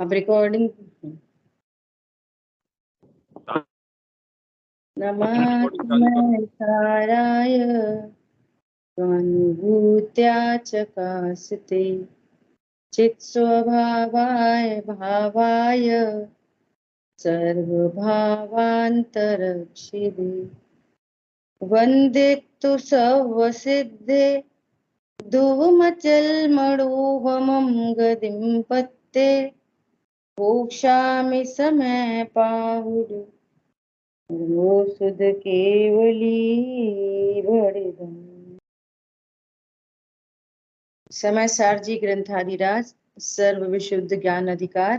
अब रिकॉर्डिंग। नमः साराय स्वानुभूत्या चकास्ते चित्स्वभावाय भावाय सर्वभावान्तरक्षिदे वन्दितु सर्वसिद्धे धूमचल्मणोहमं गदिं पत्ते मोक्षामि समय पाहुड वो सुध केवली बड़िदम। समय सारजी ग्रंथाधिराज सर्व विशुद्ध ज्ञान अधिकार।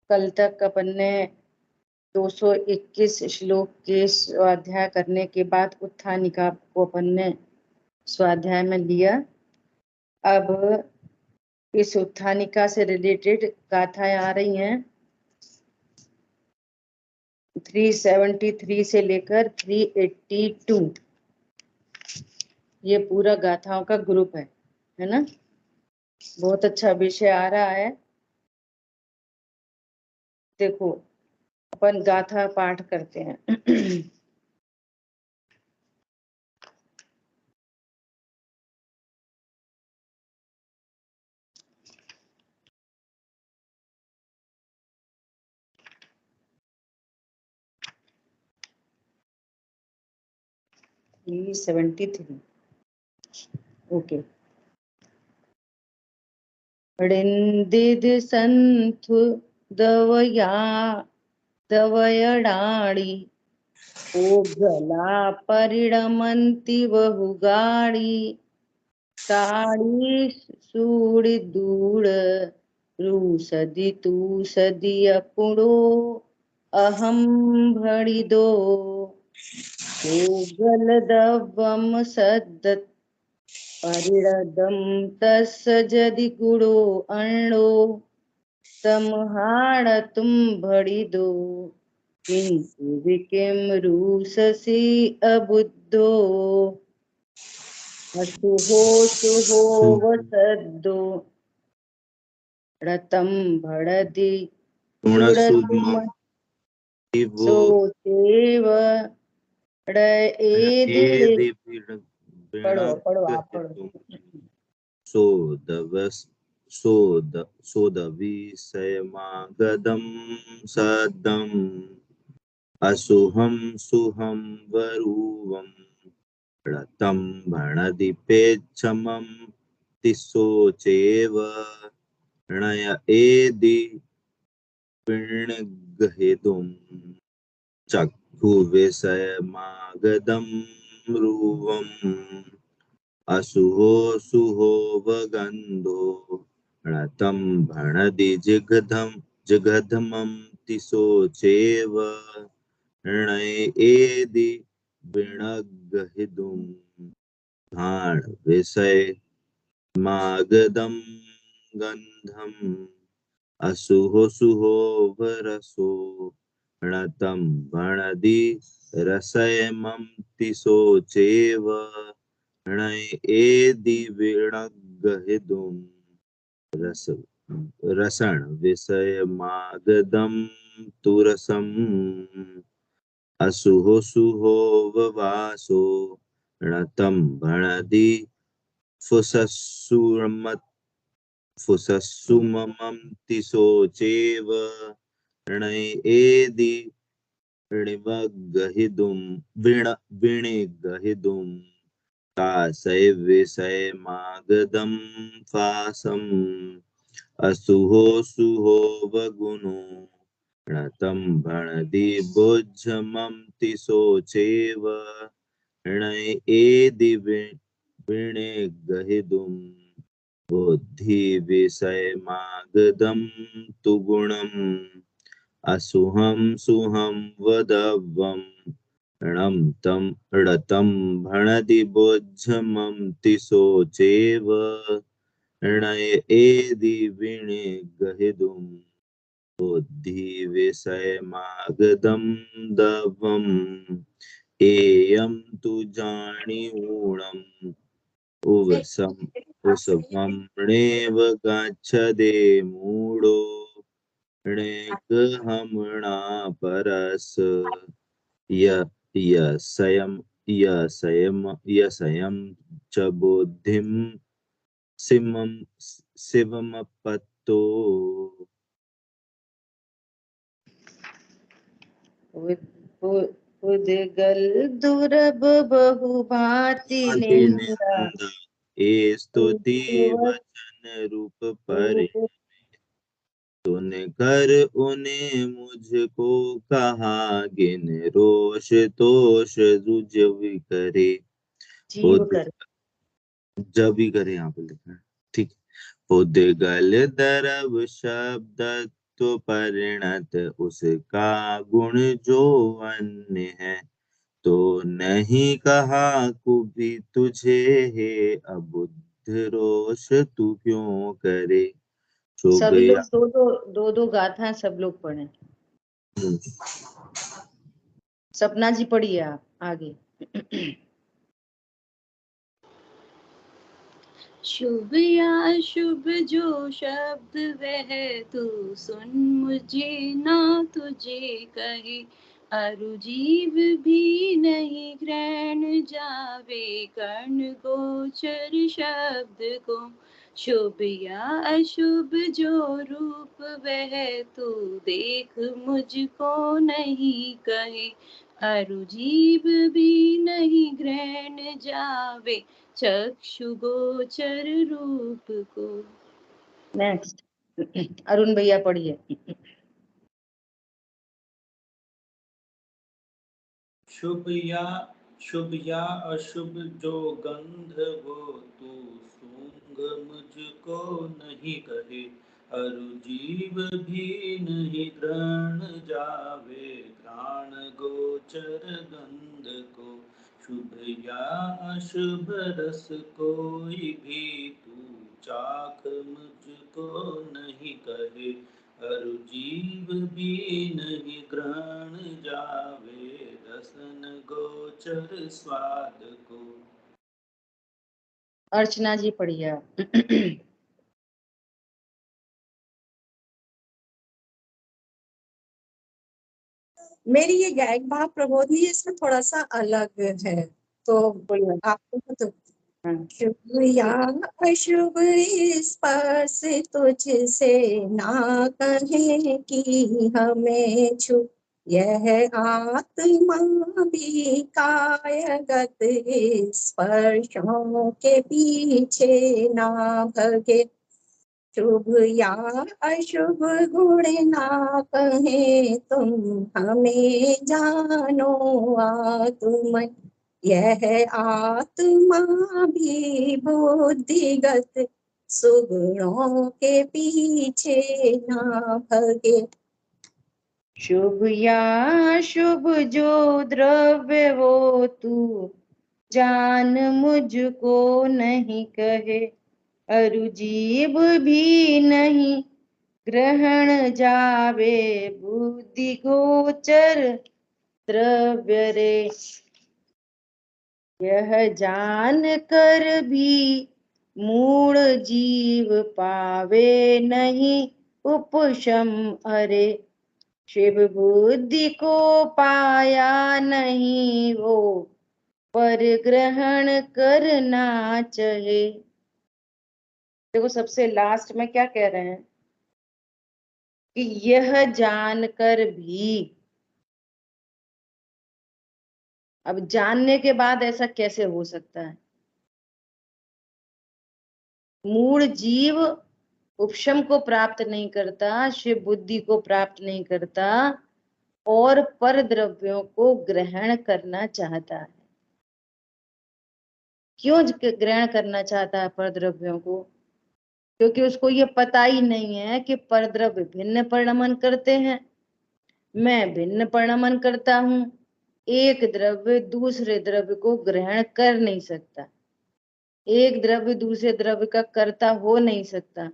कल तक अपन ने 221 श्लोक के स्वाध्याय करने के बाद उत्थानिका को अपन ने स्वाध्याय में लिया। अब इस उत्थानिका से रिलेटेड गाथाएं आ रही हैं 373 से लेकर 382। ये पूरा गाथाओं का ग्रुप है ना। बहुत अच्छा विषय आ रहा है। देखो अपन गाथा पाठ करते हैं। E 73 okay. ऋन्दिद संथु दवया दवयडाणी ओघला परिणमन्ति बहुगाड़ी ताड़ी सूड़ी दूड़ रूसदि तू सदि अपुणो अहम भड़िदो ओगलदवम सद्दत परिणदम तस्य जदि गुड़ो अण्डो तमहाड़तुम भड़िदो किंतु विकिम रूससी अबुद्धो असुहो सुहो वसद्दो रतम भड़दि गुड़तुम सोचेव ड़एदि पढ़ो आप पढ़ो। सोदविषयमागदं सद्दम् असुहं सुहं वरुवं रतं भणदिपेच्छमं तिसोचेव णय एदि पिण्गहितुं चक्षुविषयमागदं रुवम् असुहो सुहो वगन्धो णतं भणदि जिगधमं तिसोचेव णय एदि विणगहितुं घाण विषय मागदं गन्धम् असुहो सुहो वरसो णतं भणदि रसयमं तिसोचेव णय एदि विणगहितुं रसण विषय मागदं तुरसम् असुहो सुहो ववासो णतं भणदि फुसस्सुममं तिसोचेव णय एदि विणिगहितुं तासै विषय मागदं फासम् असुहो सुहो वगुनो णतं भणदि बोज्झमं तिसोचेव णय एदि विणिगहितुं बुद्धि विषय मागदं तु गुणम् असुहं सुहं वदवं णतं भणदि बोज्झमं तिसोचेव णय एदि विणिगहितुं बुद्धि विषय मागदं दवम् एयं तु जानिऊणम् उसमम्णेव गच्छदे मूढो णेगहमणा परस यसयं च बुद्धिं शिवमपत्तो उदगल दुर्लभ बहुभांति निंदा ए स्तुति वचन रूप पर सुन कर उन्हें मुझको कहा गिन रोष तोष जुझ करे जीव कर जब भी करे यहाँ पे लिखना है, ठीक। उदगल दरब शब्द तो परिणत उसका गुण जो अन्य है तो नहीं कहा कभी तुझे हे अबुद्ध रोष तू क्यों करे शुभ सब लोग दो गाथा सब लोग पढ़े। सपना जी पढ़िए आप आगे। शुभ या शुभ जो शब्द वह तू सुन मुझे ना तुझे कहे अरु जीव भी नहीं ग्रहण जावे कर्ण गोचर शब्द को शुभ या अशुभ जो रूप वह तू देख मुझको नहीं कहे अरु जीव भी नहीं ग्रहण जावे चक्षु गोचर रूप को। नेक्स्ट अरुण भैया पढ़िए। शुभ या अशुभ जो गंध वो तू सूंघ मुझको नहीं कहे अरु जीव भी नहीं ग्रहण जावे घ्राण गोचर गंध को शुभ या अशुभ रस कोई भी तू चाख मुझको नहीं कहे अरु जीव भी नहीं ग्रहण जावे रसन गोचर स्वाद को। अर्चना जी पढ़िए। मेरी ये गायक भाव प्रबोधनी इसमें थोड़ा सा अलग है तो आपको तो शुभ या अशुभ स्पर्श तुझसे ना कहे कि हमें छू यह आत्मा भी कायगत स्पर्शों के पीछे ना भगे शुभ या अशुभ गुण ना कहे तुम हमें जानो आत्म यह आत्मा भी बुद्धिगत सुगुणों के पीछे ना भगे शुभ या शुभ जो द्रव्य वो तू जान मुझको नहीं कहे अरु जीव भी नहीं ग्रहण जावे बुद्धि गोचर द्रव्य रे यह जान कर भी मूढ़ जीव पावे नहीं उपशम अरे शिव बुद्धि को पाया नहीं वो पर ग्रहण करना चाहे। देखो सबसे लास्ट में क्या कह रहे हैं कि यह जानकर भी, अब जानने के बाद ऐसा कैसे हो सकता है? मूढ़ जीव उपशम को प्राप्त नहीं करता, शिव बुद्धि को प्राप्त नहीं करता और पर द्रव्यों को ग्रहण करना चाहता है। क्यों ग्रहण करना चाहता है पर द्रव्यों को? क्योंकि उसको ये पता ही नहीं है कि पर द्रव्य भिन्न परिणमन करते हैं, मैं भिन्न परिणमन करता हूं। एक द्रव्य दूसरे द्रव्य को ग्रहण कर नहीं सकता, एक द्रव्य दूसरे द्रव्य का कर्ता हो नहीं सकता,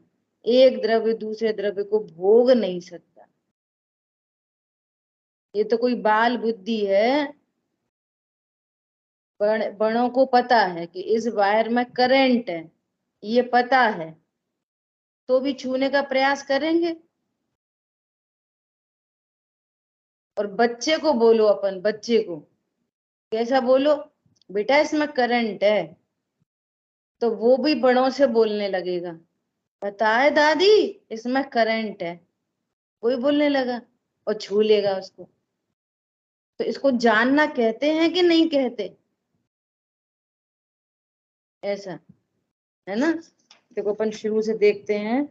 एक द्रव्य दूसरे द्रव्य को भोग नहीं सकता। ये तो कोई बाल बुद्धि है बड़ों को पता है कि इस वायर में करंट है, ये पता है, तो भी छूने का प्रयास करेंगे। और बच्चे को बोलो, अपन बच्चे को कैसा बोलो, बेटा इसमें करंट है, तो वो भी बड़ों से बोलने लगेगा, पता है दादी इसमें करंट है, कोई बोलने लगा और छू लेगा उसको। तो इसको जानना कहते हैं कि नहीं कहते? ऐसा है ना। देखो अपन शुरू से देखते हैं,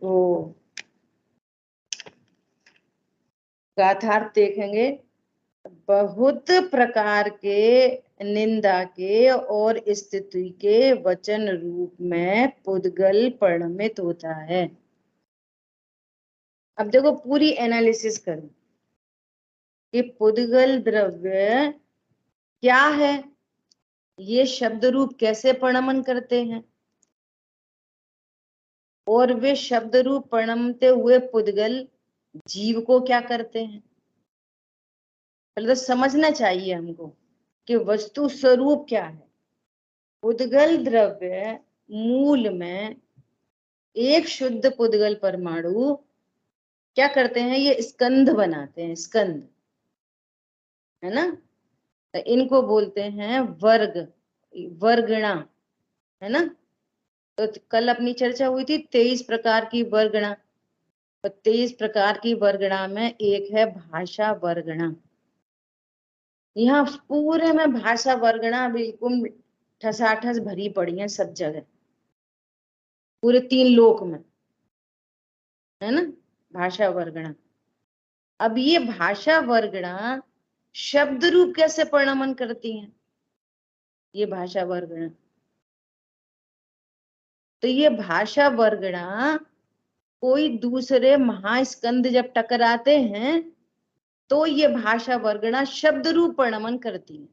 वो गाथार्थ देखेंगे। बहुत प्रकार के निंदा के और स्तुति के वचन रूप में पुद्गल परिणमित होता है। अब देखो पूरी एनालिसिस करो कि पुद्गल द्रव्य क्या है, ये शब्द रूप कैसे परिणमन करते हैं, और वे शब्द रूप परिणमते हुए पुद्गल जीव को क्या करते हैं। पहले तो समझना चाहिए हमको कि वस्तु स्वरूप क्या है। पुद्गल द्रव्य मूल में एक शुद्ध पुद्गल परमाणु क्या करते हैं, ये स्कंध बनाते हैं, स्कंध, है ना। तो इनको बोलते हैं वर्ग, वर्गणा, है ना। तो कल अपनी चर्चा हुई थी 23 प्रकार की वर्गणा। तो 23 प्रकार की वर्गणा में एक है भाषा वर्गणा। यहाँ पूरे में भाषा वर्गणा बिल्कुल ठसाठस भरी पड़ी है सब जगह, पूरे 3 लोक में, है ना, भाषा वर्गणा। अब ये भाषा वर्गणा शब्द रूप कैसे परिणमन करती हैं, ये भाषा वर्गणा। तो ये भाषा वर्गणा कोई दूसरे महास्कंद जब टकराते हैं तो ये भाषा वर्गणा शब्द रूप परिणमन करती है,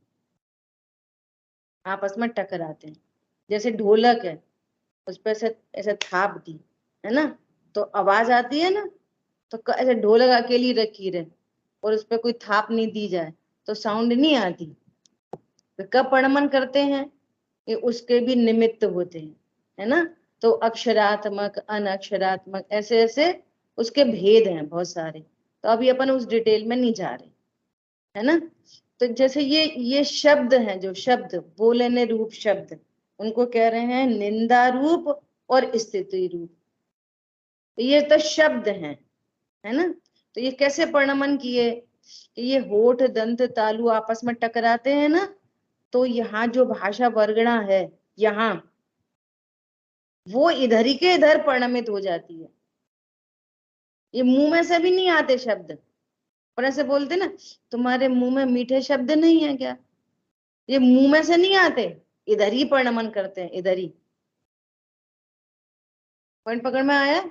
आपस में टकराते हैं। जैसे ढोलक है, उस पर ऐसे ऐसे थाप दी, है ना, तो आवाज आती है ना। तो ऐसे ढोलक अकेली रखी रहे और उस पर कोई थाप नहीं दी जाए तो साउंड नहीं आती। तो कब परिणमन करते हैं, ये उसके भी निमित्त होते हैं, है ना। तो अक्षरात्मक, अनअक्षरात्मक, ऐसे ऐसे उसके भेद हैं बहुत सारे। तो अभी अपन उस डिटेल में नहीं जा रहे, है ना। तो जैसे ये शब्द हैं, जो शब्द बोलने रूप शब्द, उनको कह रहे हैं निंदा रूप और स्तुति रूप। तो ये तो शब्द हैं, है ना। तो ये कैसे परिणमन किए कि ये होठ दंत तालु आपस में टकराते हैं ना, तो यहाँ जो भाषा वर्गणा है यहाँ, वो इधर ही के इधर परिणमित हो जाती है। ये मुंह में से भी नहीं आते शब्द, पर ऐसे बोलते ना, तुम्हारे मुंह में मीठे शब्द नहीं है क्या, ये मुंह में से नहीं आते, इधर ही परिणमन करते हैं, इधर ही। पॉइंट पकड़ में आया।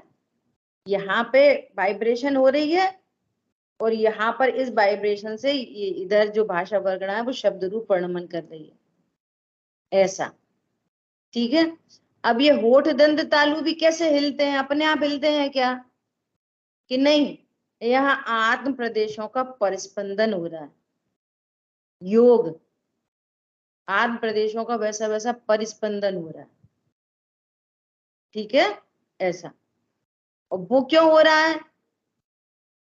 यहाँ पे वाइब्रेशन हो रही है और यहाँ पर इस वाइब्रेशन से ये इधर जो भाषा वर्गणा है वो शब्द रूप परिणमन कर रही है, ऐसा, ठीक है। अब ये होठ दंत तालु भी कैसे हिलते हैं, अपने आप हिलते हैं क्या कि नहीं, यहाँ आत्म प्रदेशों का परिस्पंदन हो रहा है, योग आत्म प्रदेशों का वैसा वैसा परिस्पंदन हो रहा है, ठीक है, ऐसा। और वो क्यों हो रहा है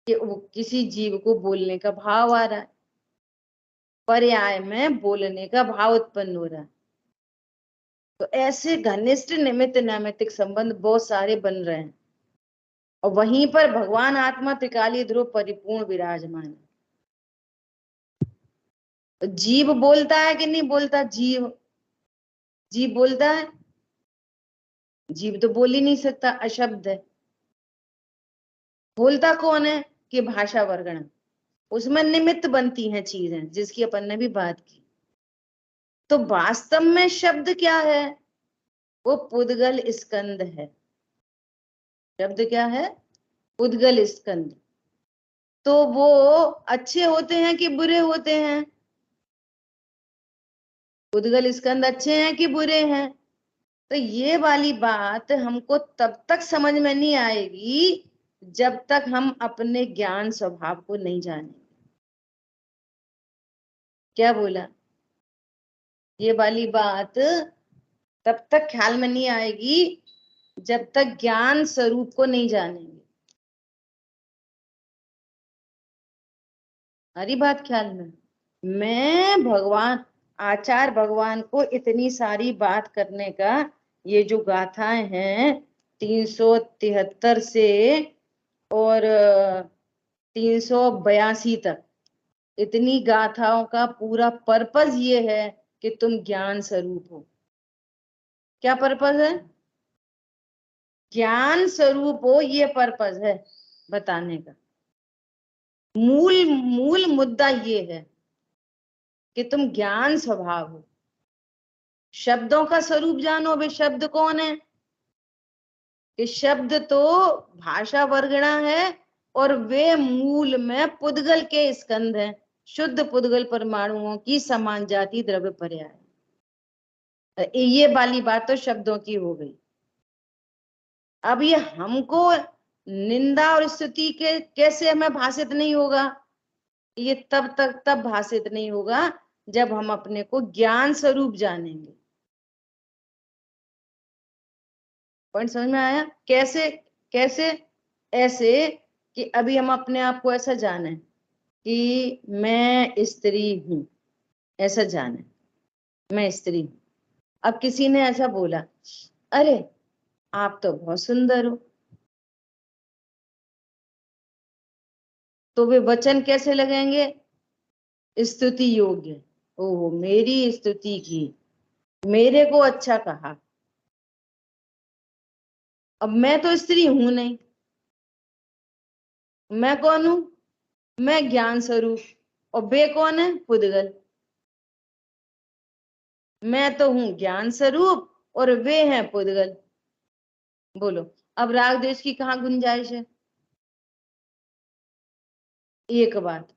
कि वो किसी जीव को बोलने का भाव आ रहा है, पर्याय में बोलने का भाव उत्पन्न हो रहा है। तो ऐसे घनिष्ठ निमित्त नैमित्तिक संबंध बहुत सारे बन रहे हैं, और वहीं पर भगवान आत्मा त्रिकाली ध्रुव परिपूर्ण विराजमान है। तो जीव बोलता है कि नहीं बोलता, जीव जीव बोलता है, जीव तो बोल ही नहीं सकता, अशब्द है। बोलता कौन है कि भाषा वर्गणा, उसमें निमित्त बनती हैं चीजें जिसकी अपन ने भी बात की। तो वास्तव में शब्द क्या है, वो पुद्गल स्कंद है। शब्द क्या है, पुद्गल स्कंद। तो वो अच्छे होते हैं कि बुरे होते हैं, पुद्गल स्कंद अच्छे हैं कि बुरे हैं। तो ये वाली बात हमको तब तक समझ में नहीं आएगी जब तक हम अपने ज्ञान स्वभाव को नहीं जानेंगे। क्या बोला? ये वाली बात तब तक ख्याल में नहीं आएगी जब तक ज्ञान स्वरूप को नहीं जानेंगे। हरी बात ख्याल में। मैं भगवान आचार्य भगवान को इतनी सारी बात करने का, ये जो गाथाएं हैं 373 से और 382 तक, इतनी गाथाओं का पूरा पर्पस ये है कि तुम ज्ञान स्वरूप हो। क्या पर्पस है? ज्ञान स्वरूप हो, ये पर्पस है बताने का। मूल मुद्दा ये है कि तुम ज्ञान स्वभाव हो। शब्दों का स्वरूप जानो। वे शब्द कौन है? कि शब्द तो भाषा वर्गणा है और वे मूल में पुद्गल के स्कंध हैं। शुद्ध पुद्गल परमाणुओं की समान जाति द्रव्य पर्याय। ये वाली बात तो शब्दों की हो गई। अब ये हमको निंदा और स्तुति के कैसे हमें भाषित नहीं होगा? ये तब भाषित नहीं होगा जब हम अपने को ज्ञान स्वरूप जानेंगे। पॉइंट समझ में आया? कैसे? कैसे? ऐसे कि अभी हम अपने आप को ऐसा जाने कि मैं स्त्री हूं, ऐसा जाने मैं स्त्री हूं। अब किसी ने ऐसा बोला, अरे आप तो बहुत सुंदर हो, तो वे वचन कैसे लगेंगे? स्तुति योग्य। ओहो, मेरी स्तुति की, मेरे को अच्छा कहा। अब मैं तो स्त्री हूं नहीं। मैं कौन हूं? मैं ज्ञान स्वरूप। और वे कौन है? पुद्गल। मैं तो हूं ज्ञान स्वरूप और वे हैं पुद्गल। बोलो, अब राग द्वेष की कहाँ गुंजाइश है? एक बात,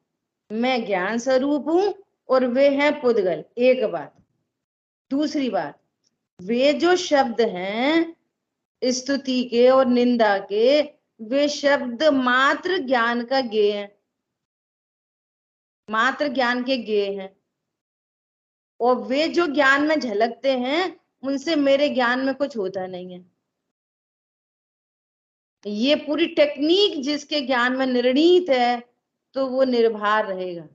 मैं ज्ञान स्वरूप हूं और वे हैं पुद्गल, एक बात। दूसरी बात, वे जो शब्द हैं स्तुति के और निंदा के, वे शब्द मात्र ज्ञान का गेय है, मात्र ज्ञान के गेय हैं। और वे जो ज्ञान में झलकते हैं, उनसे मेरे ज्ञान में कुछ होता नहीं है। ये पूरी टेक्निक जिसके ज्ञान में निर्णीत है, तो वो निर्भर रहेगा।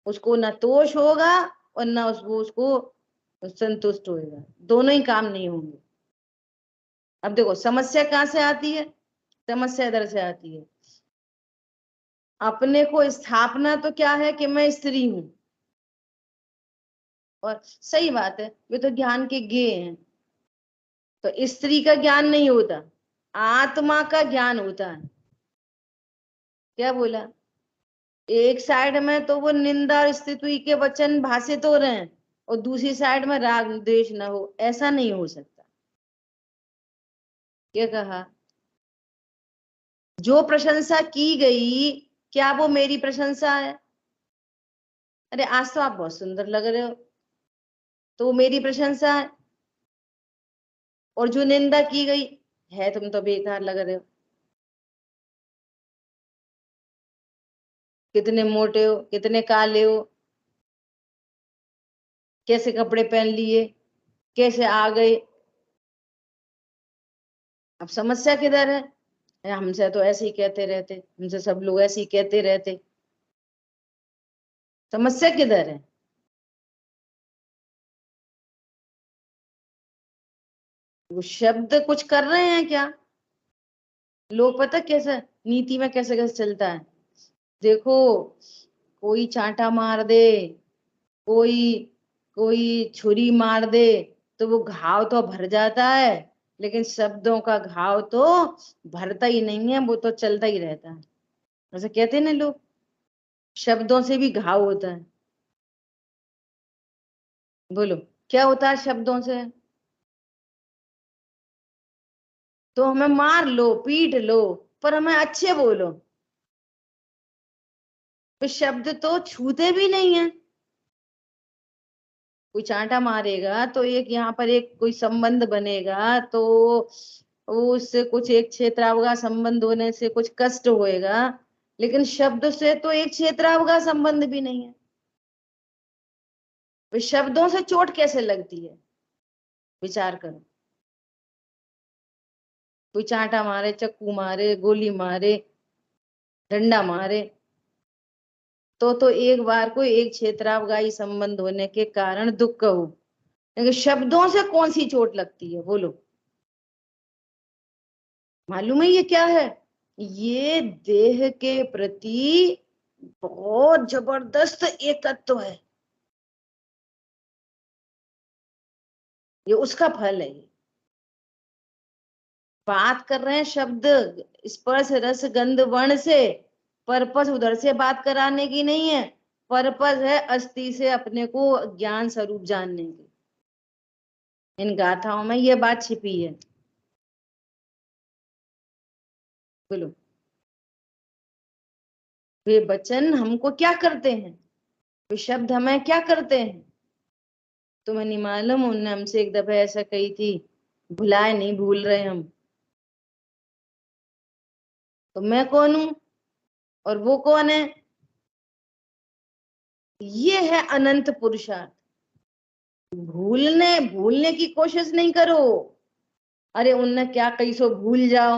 उसको न तोष होगा और न उसको संतुष्ट होएगा। दोनों ही काम नहीं होंगे। अब देखो समस्या कहाँ से आती है? समस्या इधर से आती है। अपने को स्थापना तो क्या है कि मैं स्त्री हूं, और सही बात है, वे तो ज्ञान के गेय हैं। तो स्त्री का ज्ञान नहीं होता, आत्मा का ज्ञान होता है। क्या बोला? एक साइड में तो वो निंदा और स्तुति के वचन भाषित हो रहे हैं और दूसरी साइड में राग द्वेष न हो, ऐसा नहीं हो सकता। क्या कहा? जो प्रशंसा की गई, क्या वो मेरी प्रशंसा है? अरे आज तो आप बहुत सुंदर लग रहे हो, तो वो मेरी प्रशंसा है। और जो निंदा की गई है, तुम तो बेकार लग रहे हो, कितने मोटे हो, कितने काले हो, कैसे कपड़े पहन लिए, कैसे आ गए। अब समस्या किधर है? हमसे तो ऐसे ही कहते रहते, हमसे सब लोग ऐसे ही कहते रहते। समस्या किधर है? वो शब्द कुछ कर रहे हैं क्या? लोग पता कैसे नीति में कैसे कैसे चलता है। देखो, कोई चांटा मार दे, कोई कोई छुरी मार दे, तो वो घाव तो भर जाता है, लेकिन शब्दों का घाव तो भरता ही नहीं है, वो तो चलता ही रहता है। ऐसे कहते हैं ना लोग, शब्दों से भी घाव होता है। बोलो, क्या होता है शब्दों से? तो हमें मार लो, पीट लो, पर हमें अच्छे बोलो। तो शब्द तो छूते भी नहीं है। कोई चांटा मारेगा तो एक यहाँ पर एक कोई संबंध बनेगा, तो उससे कुछ एक क्षेत्रावगा संबंध होने से कुछ कष्ट होएगा, लेकिन शब्द से तो एक क्षेत्रावगा संबंध भी नहीं है। वे शब्दों से चोट कैसे लगती है, विचार करो। कोई चांटा मारे, चक्कू मारे, गोली मारे, डंडा मारे, तो एक बार कोई एक क्षेत्रावगाही संबंध होने के कारण दुख हो, लेकिन शब्दों से कौन सी चोट लगती है, बोलो। मालूम है ये क्या है? ये देह के प्रति बहुत जबरदस्त एकत्व है, ये उसका फल है। ये बात कर रहे हैं शब्द स्पर्श रस गंध वर्ण से, पर्पस उधर से बात कराने की नहीं है, पर्पस है अस्थि से अपने को ज्ञान स्वरूप जानने की। इन गाथाओं में ये बात छिपी है, बोलो। वे वचन हमको क्या करते हैं, वे शब्द हमें क्या करते हैं? तुम्हें नहीं मालूम, उनने हमसे एक दफा ऐसा कही थी, भुलाए नहीं भूल रहे हम। तो मैं कौन हूं और वो कौन है? ये है अनंत पुरुषार्थ। भूलने की कोशिश नहीं करो। अरे उनने क्या कही सो भूल जाओ,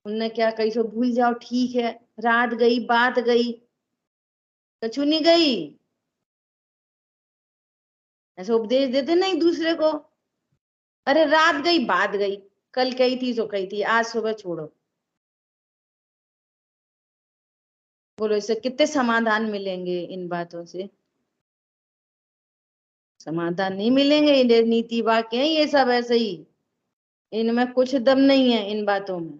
उनने क्या कही सो भूल जाओ, ठीक है। रात गई बात गई, कछु नहीं गई। ऐसे उपदेश देते ना एक दूसरे को। अरे रात गई बात गई, कल कही थी सो कही थी, आज सुबह छोड़ो। बोलो इससे कितने समाधान मिलेंगे? इन बातों से समाधान नहीं मिलेंगे। ये नीति वाक्य है ये सब ऐसे ही, इनमें कुछ दम नहीं है इन बातों में।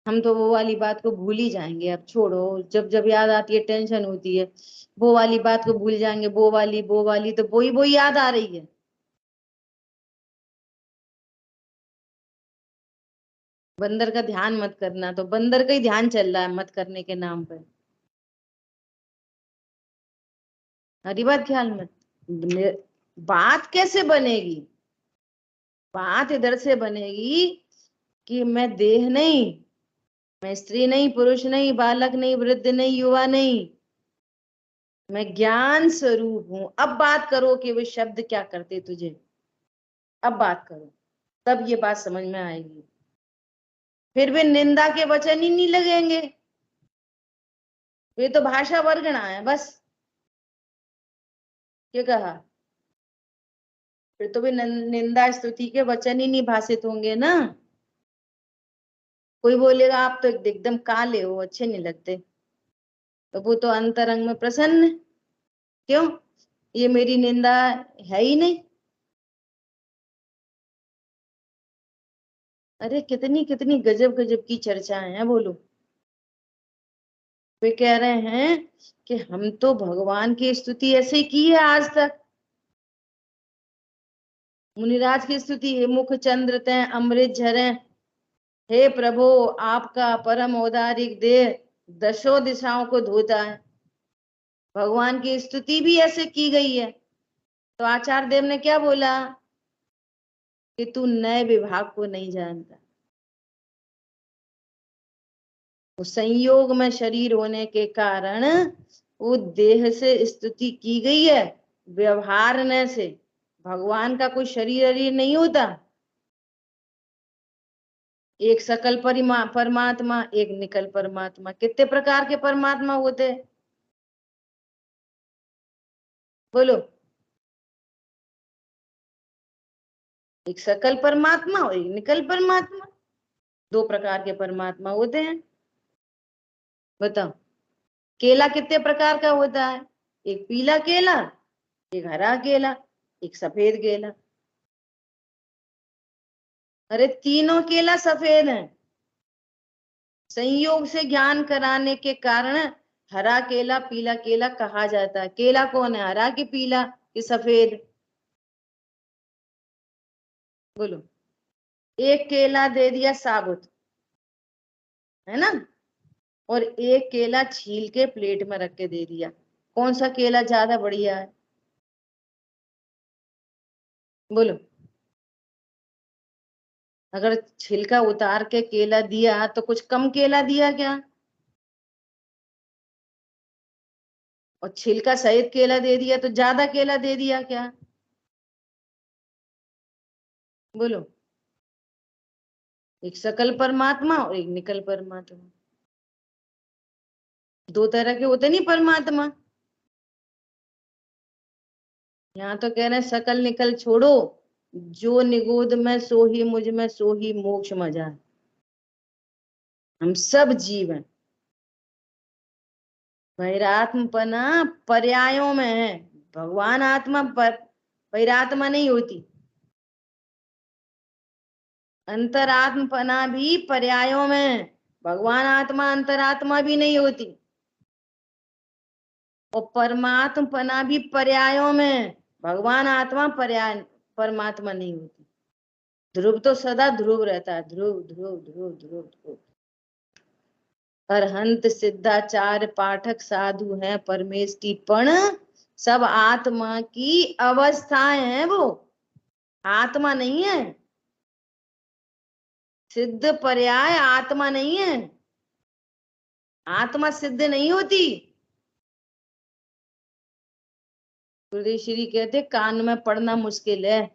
हम तो वो वाली बात को भूल ही जाएंगे, अब छोड़ो। जब जब याद आती है टेंशन होती है, वो वाली बात को भूल जाएंगे। वो वाली तो वो याद आ रही है। बंदर का ध्यान मत करना, तो बंदर का ही ध्यान चल रहा है मत करने के नाम पर। हरी बात ख्याल में। बात कैसे बनेगी? बात इधर से बनेगी कि मैं देह नहीं, मैं स्त्री नहीं, पुरुष नहीं, बालक नहीं, वृद्ध नहीं, युवा नहीं, मैं ज्ञान स्वरूप हूं। अब बात करो कि वे शब्द क्या करते तुझे, अब बात करो, तब ये बात समझ में आएगी। फिर भी निंदा के वचन ही नहीं लगेंगे, वे तो भाषा वर्गणा है बस। क्या कहा? फिर तो भी निंदा स्तुति के वचन ही नहीं भाषित होंगे ना। कोई बोलेगा आप तो एकदम काले हो, अच्छे नहीं लगते, तो वो तो अंतरंग में प्रसन्न है। क्यों? ये मेरी निंदा है ही नहीं। अरे कितनी कितनी गजब गजब की चर्चाएं हैं, बोलो। वे कह रहे हैं कि हम तो भगवान की स्तुति ऐसे ही की है आज तक। मुनिराज की स्तुति, हे मुख चंद्र तय अमृत झरे, हे प्रभु आपका परम औदारिक देह दशों दिशाओं को धोता है। भगवान की स्तुति भी ऐसे की गई है। तो आचार्य देव ने क्या बोला कि तू नए विभाग को नहीं जानता। उस संयोग में शरीर होने के कारण वो देह से स्तुति की गई है, व्यवहार ने से। भगवान का कोई शरीर नहीं होता। एक सकल परमात्मा, एक निकल परमात्मा। कितने प्रकार के परमात्मा होते हैं, बोलो? एक सकल परमात्मा और एक निकल परमात्मा, दो प्रकार के परमात्मा होते हैं। बताओ, केला कितने प्रकार का होता है? एक पीला केला, एक हरा केला, एक सफेद केला। अरे तीनों केला सफेद हैं, संयोग से ज्ञान कराने के कारण हरा केला पीला केला कहा जाता है। केला कौन है, हरा कि पीला कि सफेद? बोलो। एक केला दे दिया साबुत, है ना, और एक केला छील के प्लेट में रख के दे दिया, कौन सा केला ज्यादा बढ़िया है, बोलो? अगर छिलका उतार के केला दिया तो कुछ कम केला दिया क्या? और छिलका सहित केला दे दिया तो ज्यादा केला दे दिया क्या? बोलो। एक सकल परमात्मा और एक निकल परमात्मा, दो तरह के होते नहीं परमात्मा। यहाँ तो कह रहे हैं सकल निकल छोड़ो, जो निगोद में सो ही मुझ में सो ही मोक्ष मजा है। हम सब जीव हैं। वैरात्मपना पर्यायों में है, भगवान आत्मा पर वैरात्मा नहीं होती। अंतरात्मपना भी पर्यायों में है, भगवान आत्मा अंतरात्मा भी नहीं होती। और परमात्मपना भी पर्यायों में, भगवान आत्मा पर्याय परमात्मा नहीं होती। ध्रुव तो सदा ध्रुव रहता है, ध्रुव ध्रुव ध्रुव ध्रुव ध्रुव। अरहंत सिद्धाचार्य पाठक साधु हैं परमेश की पण, सब आत्मा की अवस्थाएं हैं, वो आत्मा नहीं है। सिद्ध पर्याय आत्मा नहीं है, आत्मा सिद्ध नहीं होती। गुरुदेव श्री कहते कान में पढ़ना मुश्किल है।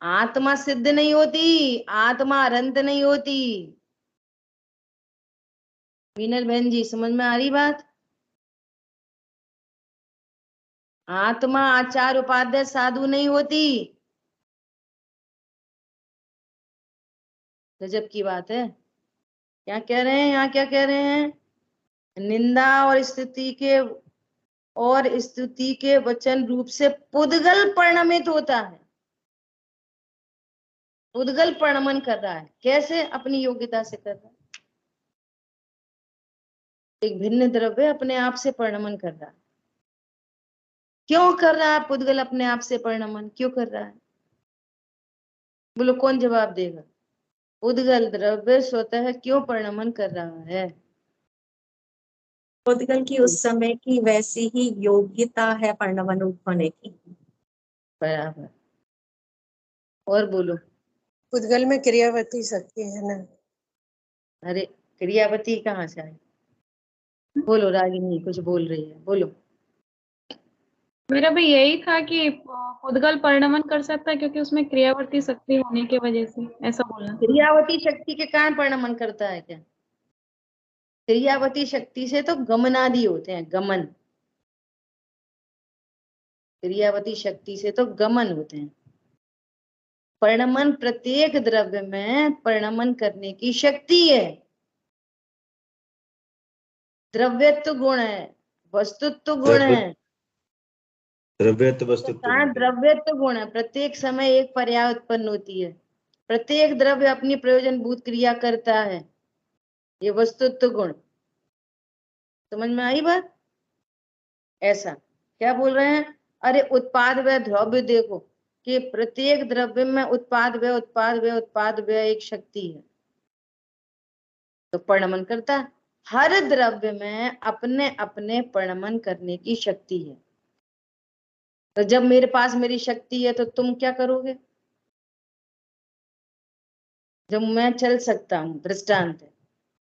आत्मा सिद्ध नहीं होती, आत्मा अनंत नहीं होती। मीनल बहन जी समझ में आ रही बात? आत्मा आचार उपाध्याय साधु नहीं होती। गजब की बात है। क्या कह रहे हैं यहाँ, क्या कह रहे हैं? निंदा और स्तुति के वचन रूप से पुद्गल परिणमित होता है। पुद्गल परिणमन कर रहा है, कैसे? अपनी योग्यता से कर रहा है। एक भिन्न द्रव्य अपने आप से परिणमन कर रहा है। क्यों कर रहा है पुद्गल अपने आप से परिणमन, क्यों कर रहा है? बोलो, कौन जवाब देगा? पुद्गल द्रव्य स्वतः क्यों परिणमन कर रहा है? पुद्गल की उस समय की वैसी ही योग्यता है परिणमन होने की। बराबर। और बोलो। पुद्गल में क्रियावती शक्ति है ना। अरे क्रियावती कहाँ से आई? बोलो, रागिनी कुछ बोल रही है, बोलो। मेरा भी यही था कि पुद्गल परिणमन कर सकता है क्योंकि उसमें क्रियावर्ती शक्ति होने की वजह से, ऐसा बोलना। क्रियावती शक्ति के कारण परिणमन करता है क्या? क्रियावती शक्ति से तो गमनादि होते हैं, गमन। क्रियावती शक्ति से तो गमन होते हैं। परिणमन प्रत्येक द्रव्य में परिणमन करने की शक्ति है। द्रव्यत्व गुण है, वस्तुत्व गुण है। द्रव्यत्व वस्तुत्व गुण। द्रव्यत्व गुण है, प्रत्येक समय एक पर्याय उत्पन्न होती है, प्रत्येक द्रव्य अपनी प्रयोजन भूत क्रिया करता है, ये वस्तुत्व गुण। समझ में आई बात? ऐसा क्या बोल रहे हैं? अरे उत्पाद व द्रव्य देखो कि प्रत्येक द्रव्य में उत्पाद व एक शक्ति है, तो परिणमन करता है। हर द्रव्य में अपने अपने परिणमन करने की शक्ति है। तो जब मेरे पास मेरी शक्ति है तो तुम क्या करोगे? जब मैं चल सकता हूँ, दृष्टांत है,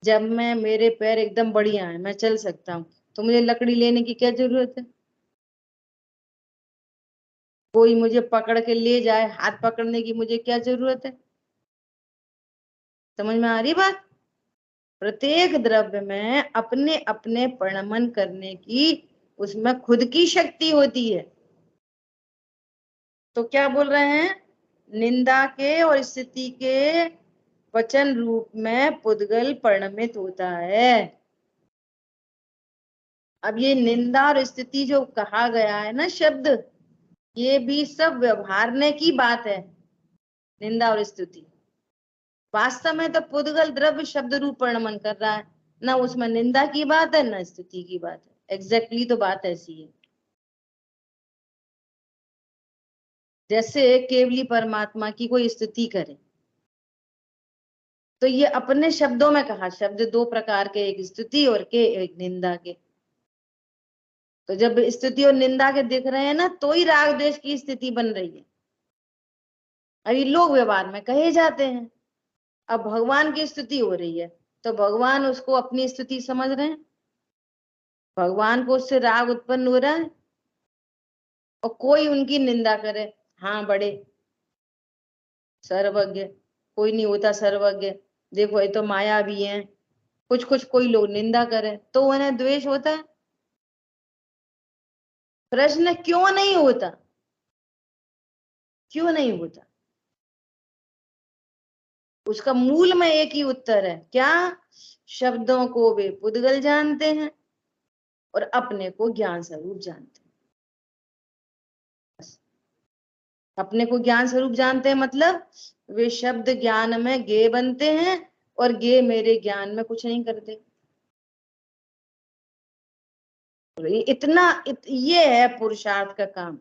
जब मैं मेरे पैर एकदम बढ़िया है, मैं चल सकता हूँ, तो मुझे लकड़ी लेने की क्या जरूरत है? कोई मुझे पकड़ के ले जाए, हाथ पकड़ने की मुझे क्या जरूरत है? समझ में आ रही बात? प्रत्येक द्रव्य में अपने अपने परिणमन करने की उसमें खुद की शक्ति होती है। तो क्या बोल रहे हैं? निंदा के और स्तुति के वचन रूप में पुद्गल परिणमित होता है। अब ये निंदा और स्तुति जो कहा गया है ना शब्द, ये भी सब व्यवहारने की बात है। निंदा और स्तुति वास्तव में तो पुद्गल द्रव्य शब्द रूप परिणमन कर रहा है, ना उसमें निंदा की बात है ना स्तुति की बात है। एग्जैक्टली तो बात ऐसी है। जैसे केवली परमात्मा की कोई स्तुति करे तो ये अपने शब्दों में कहा, शब्द दो प्रकार के, एक स्तुति और एक निंदा के। तो जब स्तुति और निंदा के दिख रहे हैं ना, तो ही राग द्वेष की स्थिति बन रही है। अभी लोग व्यवहार में कहे जाते हैं। अब भगवान की स्तुति हो रही है तो भगवान उसको अपनी स्तुति समझ रहे हैं, भगवान को उससे राग उत्पन्न हो रहा है और कोई उनकी निंदा करे, हाँ बड़े सर्वज्ञ, कोई नहीं होता सर्वज्ञ, देखो ये तो माया भी है, कुछ कुछ कोई लोग निंदा करे तो उन्हें द्वेष होता है। प्रश्न क्यों नहीं होता, क्यों नहीं होता? उसका मूल में एक ही उत्तर है, क्या? शब्दों को वे पुद्गल जानते हैं और अपने को ज्ञान स्वरूप जानते हैं। अपने को ज्ञान स्वरूप जानते हैं मतलब वे शब्द ज्ञान में गे बनते हैं और गे मेरे ज्ञान में कुछ नहीं करते। ये है पुरुषार्थ का काम।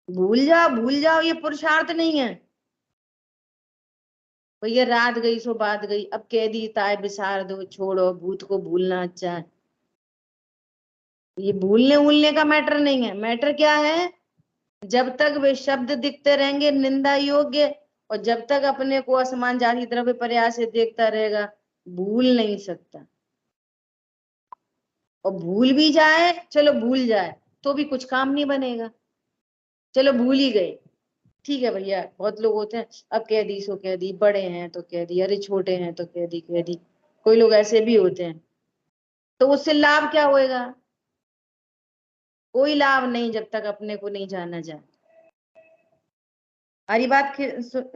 भूल जाओ ये पुरुषार्थ नहीं है। भैया रात गई सो बात गई, अब कह दी ताय बिसार दो, छोड़ो, भूत को भूलना अच्छा है। ये भूलने भूलने का मैटर नहीं है। मैटर क्या है? जब तक वे शब्द दिखते रहेंगे निंदा योग्य, और जब तक अपने को असमान जाति द्रव्य प्रयास से देखता रहेगा, भूल नहीं सकता। और भूल भी जाए, चलो भूल जाए तो भी कुछ काम नहीं बनेगा। चलो भूल ही गए, ठीक है भैया। बहुत लोग होते हैं, अब कह दी सो कह दी, बड़े हैं तो कह दी, अरे छोटे हैं तो कह दी। कोई लोग ऐसे भी होते हैं, तो उससे लाभ क्या होएगा? कोई लाभ नहीं जब तक अपने को नहीं जाना जाए। हरी बात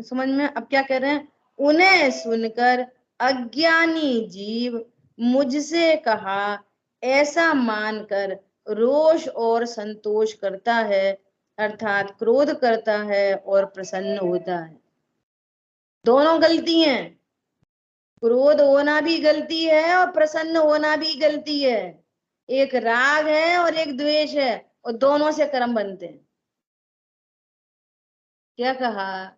समझ में? अब क्या कह रहे हैं? उन्हें सुनकर अज्ञानी जीव मुझसे कहा ऐसा मानकर रोष और संतोष करता है, अर्थात क्रोध करता है और प्रसन्न होता है। दोनों गलती हैं। क्रोध होना भी गलती है और प्रसन्न होना भी गलती है। एक राग है और एक द्वेष है, और दोनों से कर्म बनते हैं। क्या कहा?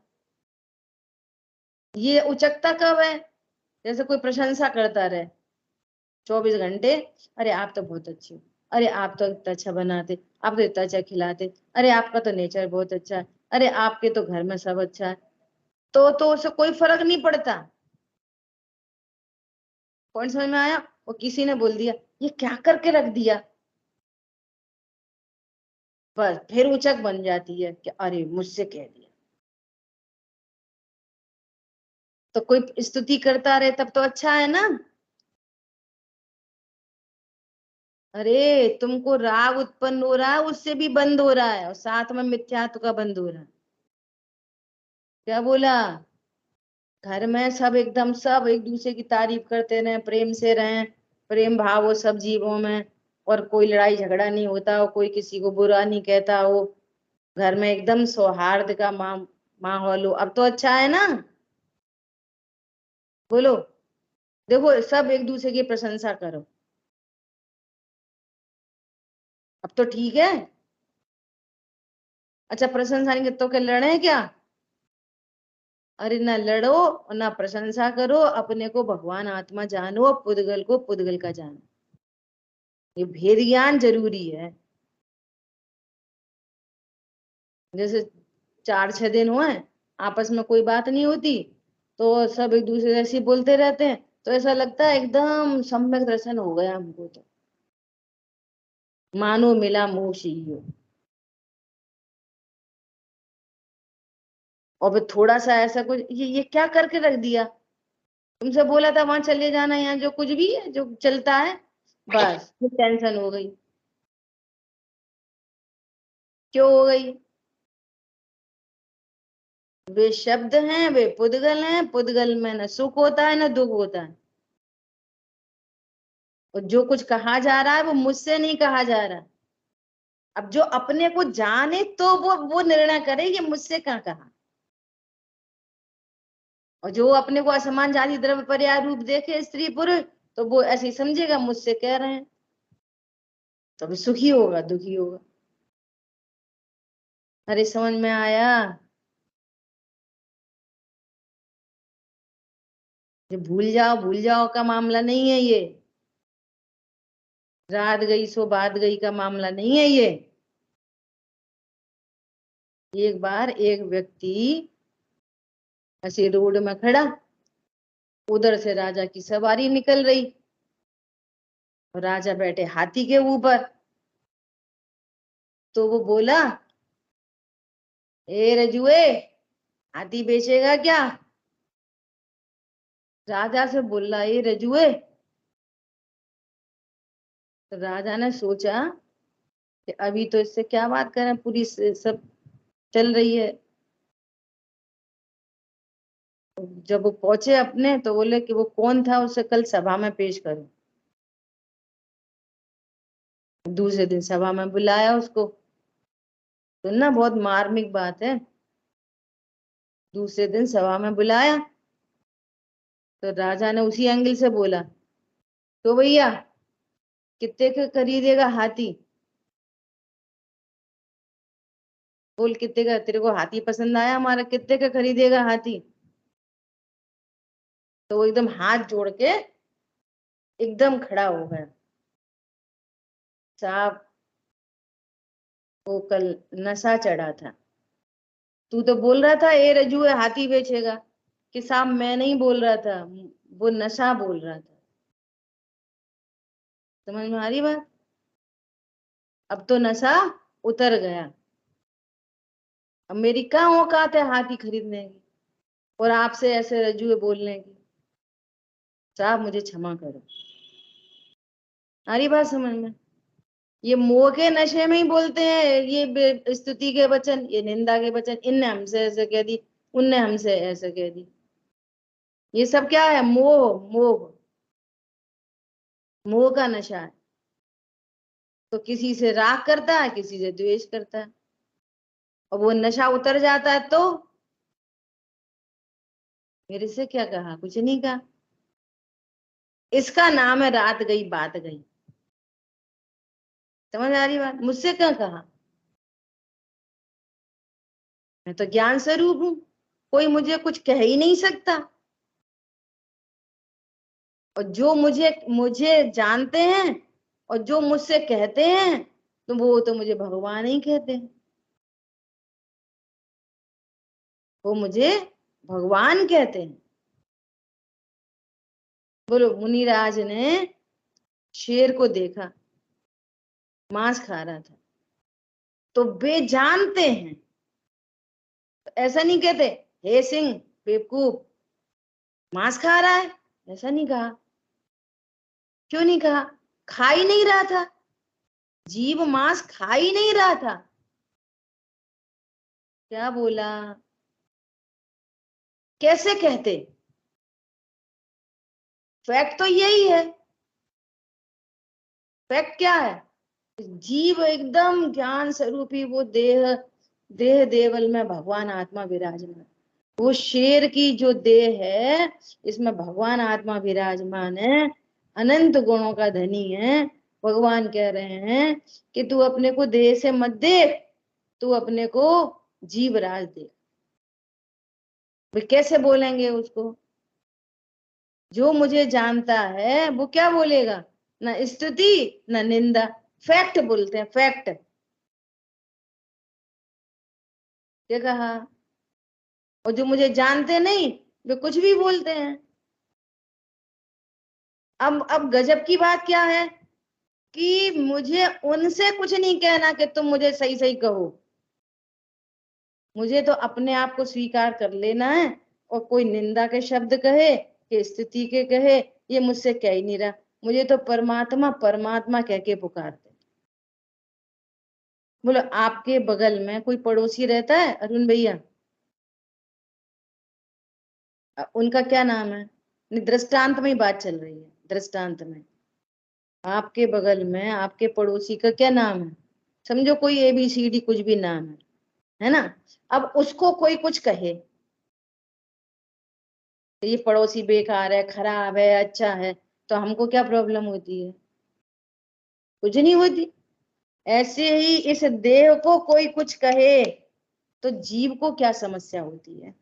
ये उचकता कब है? जैसे कोई प्रशंसा करता रहे 24 घंटे, अरे आप तो बहुत अच्छे हो, अरे आप तो इतना अच्छा बनाते, आप तो इतना अच्छा खिलाते, अरे आपका तो नेचर बहुत अच्छा है, अरे आपके तो घर में सब अच्छा है, तो उससे कोई फर्क नहीं पड़ता। पॉइंट समझ में आया? और किसी ने बोल दिया ये क्या करके रख दिया, बस फिर उचक बन जाती है कि अरे मुझसे कह दिया। तो कोई स्तुति करता रहे तब तो अच्छा है ना। अरे तुमको राग उत्पन्न हो रहा है, उससे भी बंद हो रहा है, और साथ में मिथ्यात्व का बंद हो रहा है। क्या बोला? घर में सब एकदम सब एक दूसरे की तारीफ करते रहे, प्रेम से रहें, प्रेम भाव हो सब जीवों में, और कोई लड़ाई झगड़ा नहीं होता हो, कोई किसी को बुरा नहीं कहता हो, घर में एकदम सौहार्द का माहौल हो। अब तो अच्छा है ना? बोलो। देखो सब एक दूसरे की प्रशंसा करो, अब तो ठीक है। अच्छा प्रशंसा नहीं तो क्या लड़े क्या? अरे ना लड़ो और ना प्रशंसा करो, अपने को भगवान आत्मा जानो, पुद्गल को पुद्गल का जानो। ये भेद ज्ञान जरूरी है। जैसे 4-6 दिन हुए आपस में कोई बात नहीं होती, तो सब एक दूसरे से ऐसे बोलते रहते हैं, तो ऐसा लगता है एकदम सम्यक दर्शन हो गया हमको, तो मानो मिला मोक्ष ही हो। और फिर थोड़ा सा ऐसा कुछ ये क्या करके रख दिया, तुमसे बोला था वहां चले जाना, यहाँ जो कुछ भी है जो चलता है, बस फिर टेंशन हो गई। क्यों हो गई? वे शब्द हैं, वे पुद्गल हैं, पुद्गल में न सुख होता है न दुख होता है। और जो कुछ कहा जा रहा है वो मुझसे नहीं कहा जा रहा। अब जो अपने को जाने तो वो निर्णय करे ये मुझसे कहाँ कहा। और जो अपने को असमान जाति द्रव्य पर्याय रूप देखे स्त्री पुरुष, तो वो ऐसे ही समझेगा मुझसे कह रहे हैं, तो भी सुखी होगा दुखी होगा। अरे समझ में आया? ये भूल जाओ का मामला नहीं है ये। रात गई सो बात गई का मामला नहीं है ये। एक बार एक व्यक्ति ऐसे रोड में खड़ा, उधर से राजा की सवारी निकल रही, और राजा बैठे हाथी के ऊपर। तो वो बोला, ए रजुए, हाथी बेचेगा क्या? राजा से बोल रहा, ए रजुए। तो राजा ने सोचा कि अभी तो इससे क्या बात करें, पूरी सब चल रही है। जब वो पहुंचे अपने, तो बोले कि वो कौन था, उसे कल सभा में पेश करो। दूसरे दिन सभा में बुलाया उसको। तो ना बहुत मार्मिक बात है। दूसरे दिन सभा में बुलाया तो राजा ने उसी एंगल से बोला, तो भैया कितने का खरीदेगा हाथी? बोल कितने का, तेरे को हाथी पसंद आया हमारा, कितने का खरीदेगा हाथी? तो वो एकदम हाथ जोड़ के एकदम खड़ा हो गया, साहब वो कल नशा चढ़ा था। तू तो बोल रहा था ए रजू हाथी बेचेगा, कि साहब मैं नहीं बोल रहा था, वो नशा बोल रहा था। समझ में आ रही बात? अब तो नशा उतर गया। अब मेरी कहाँ औकात है हाथी खरीदने की, और आपसे ऐसे रजुए बोलने की। साहब मुझे क्षमा करो। आ रही बात समझ में? ये मोह के नशे में ही बोलते हैं ये स्तुति के वचन, ये निंदा के वचन। इनने हमसे ऐसे कह दी, उनने हमसे ऐसे कह दी। ये सब क्या है? मोह। मोह, मोह का नशा है। तो किसी से राग करता है, किसी से द्वेष करता है, और वो नशा उतर जाता है तो मेरे से क्या कहा? कुछ नहीं कहा। इसका नाम है रात गई बात गई। समझ आ रही बात? मुझसे क्या कहा? मैं तो ज्ञान स्वरूप हूं, कोई मुझे कुछ कह ही नहीं सकता। और जो मुझे मुझे जानते हैं और जो मुझसे कहते हैं, तो वो तो मुझे भगवान ही कहते हैं। वो मुझे भगवान कहते हैं। बोलो, मुनिराज ने शेर को देखा, मांस खा रहा था, तो वे जानते हैं। तो ऐसा नहीं कहते, हे सिंह बेवकूफ, मांस खा रहा है, ऐसा नहीं कहा। क्यों नहीं कहा? खा ही नहीं रहा था, जीव मांस खा ही नहीं रहा था। क्या बोला? कैसे कहते? फैक्ट तो यही है। फैक्ट क्या है? जीव एकदम ज्ञान स्वरूपी, वो देह देह देवल में भगवान आत्मा विराजमान। वो शेर की जो देह है, इसमें भगवान आत्मा विराजमान है, अनंत गुणों का धनी है। भगवान कह रहे हैं कि तू अपने को देह से मत देख, तू अपने को जीवराज देख। वे कैसे बोलेंगे उसको? जो मुझे जानता है वो क्या बोलेगा? ना स्तुति ना निंदा, फैक्ट बोलते हैं, फैक्ट। क्या कहा? और जो मुझे जानते नहीं, वे कुछ भी बोलते हैं। अब गजब की बात क्या है कि मुझे उनसे कुछ नहीं कहना कि तुम मुझे सही सही कहो। मुझे तो अपने आप को स्वीकार कर लेना है, और कोई निंदा के शब्द कहे कि स्तुति के कहे, ये मुझसे कह ही नहीं रहा। मुझे तो परमात्मा परमात्मा कह के पुकारते। बोलो, आपके बगल में कोई पड़ोसी रहता है अरुण भैया? उनका क्या नाम है? नहीं, दृष्टांत में ही बात चल रही है, दृष्टांत में। आपके बगल में आपके पड़ोसी का क्या नाम है? समझो कोई ABCD कुछ भी नाम है ना? अब उसको कोई कुछ कहे, तो ये पड़ोसी बेकार है, खराब है, अच्छा है, तो हमको क्या प्रॉब्लम होती है? कुछ नहीं होती। ऐसे ही इस देह को कोई कुछ कहे तो जीव को क्या समस्या होती है?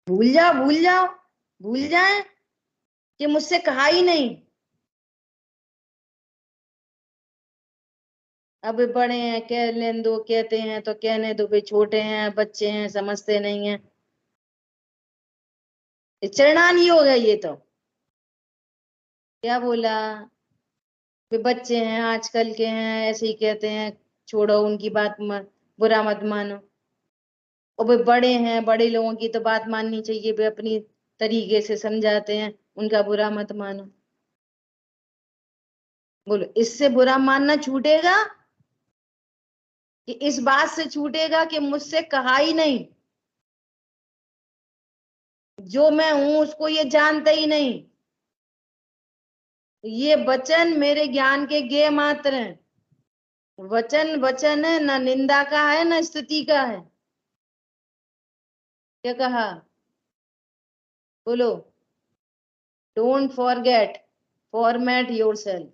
भूल जाओ, भूल जाओ, भूल जाए कि मुझसे कहा ही नहीं। अब बड़े हैं, कह लें दो, कहते हैं तो कहने दो, भाई छोटे हैं, बच्चे हैं, समझते नहीं है। चरणानी हो गया ये तो। क्या बोला? वे बच्चे हैं, आजकल के हैं, ऐसे ही कहते हैं, छोड़ो उनकी बात, बुरा मत मानो। और वे बड़े हैं, बड़े लोगों की तो बात माननी चाहिए, वे अपनी तरीके से समझाते हैं, उनका बुरा मत मानो। बोलो, इससे बुरा मानना छूटेगा कि इस बात से छूटेगा कि मुझसे कहा ही नहीं, जो मैं हूं उसको ये जानते ही नहीं, ये वचन मेरे ज्ञान के गेय मात्र हैं। वचन वचन है, न निंदा का है न स्तुति का है। क्या कहा? बोलो, डोंट फॉरगेट, फॉर्मेट योरसेल्फ।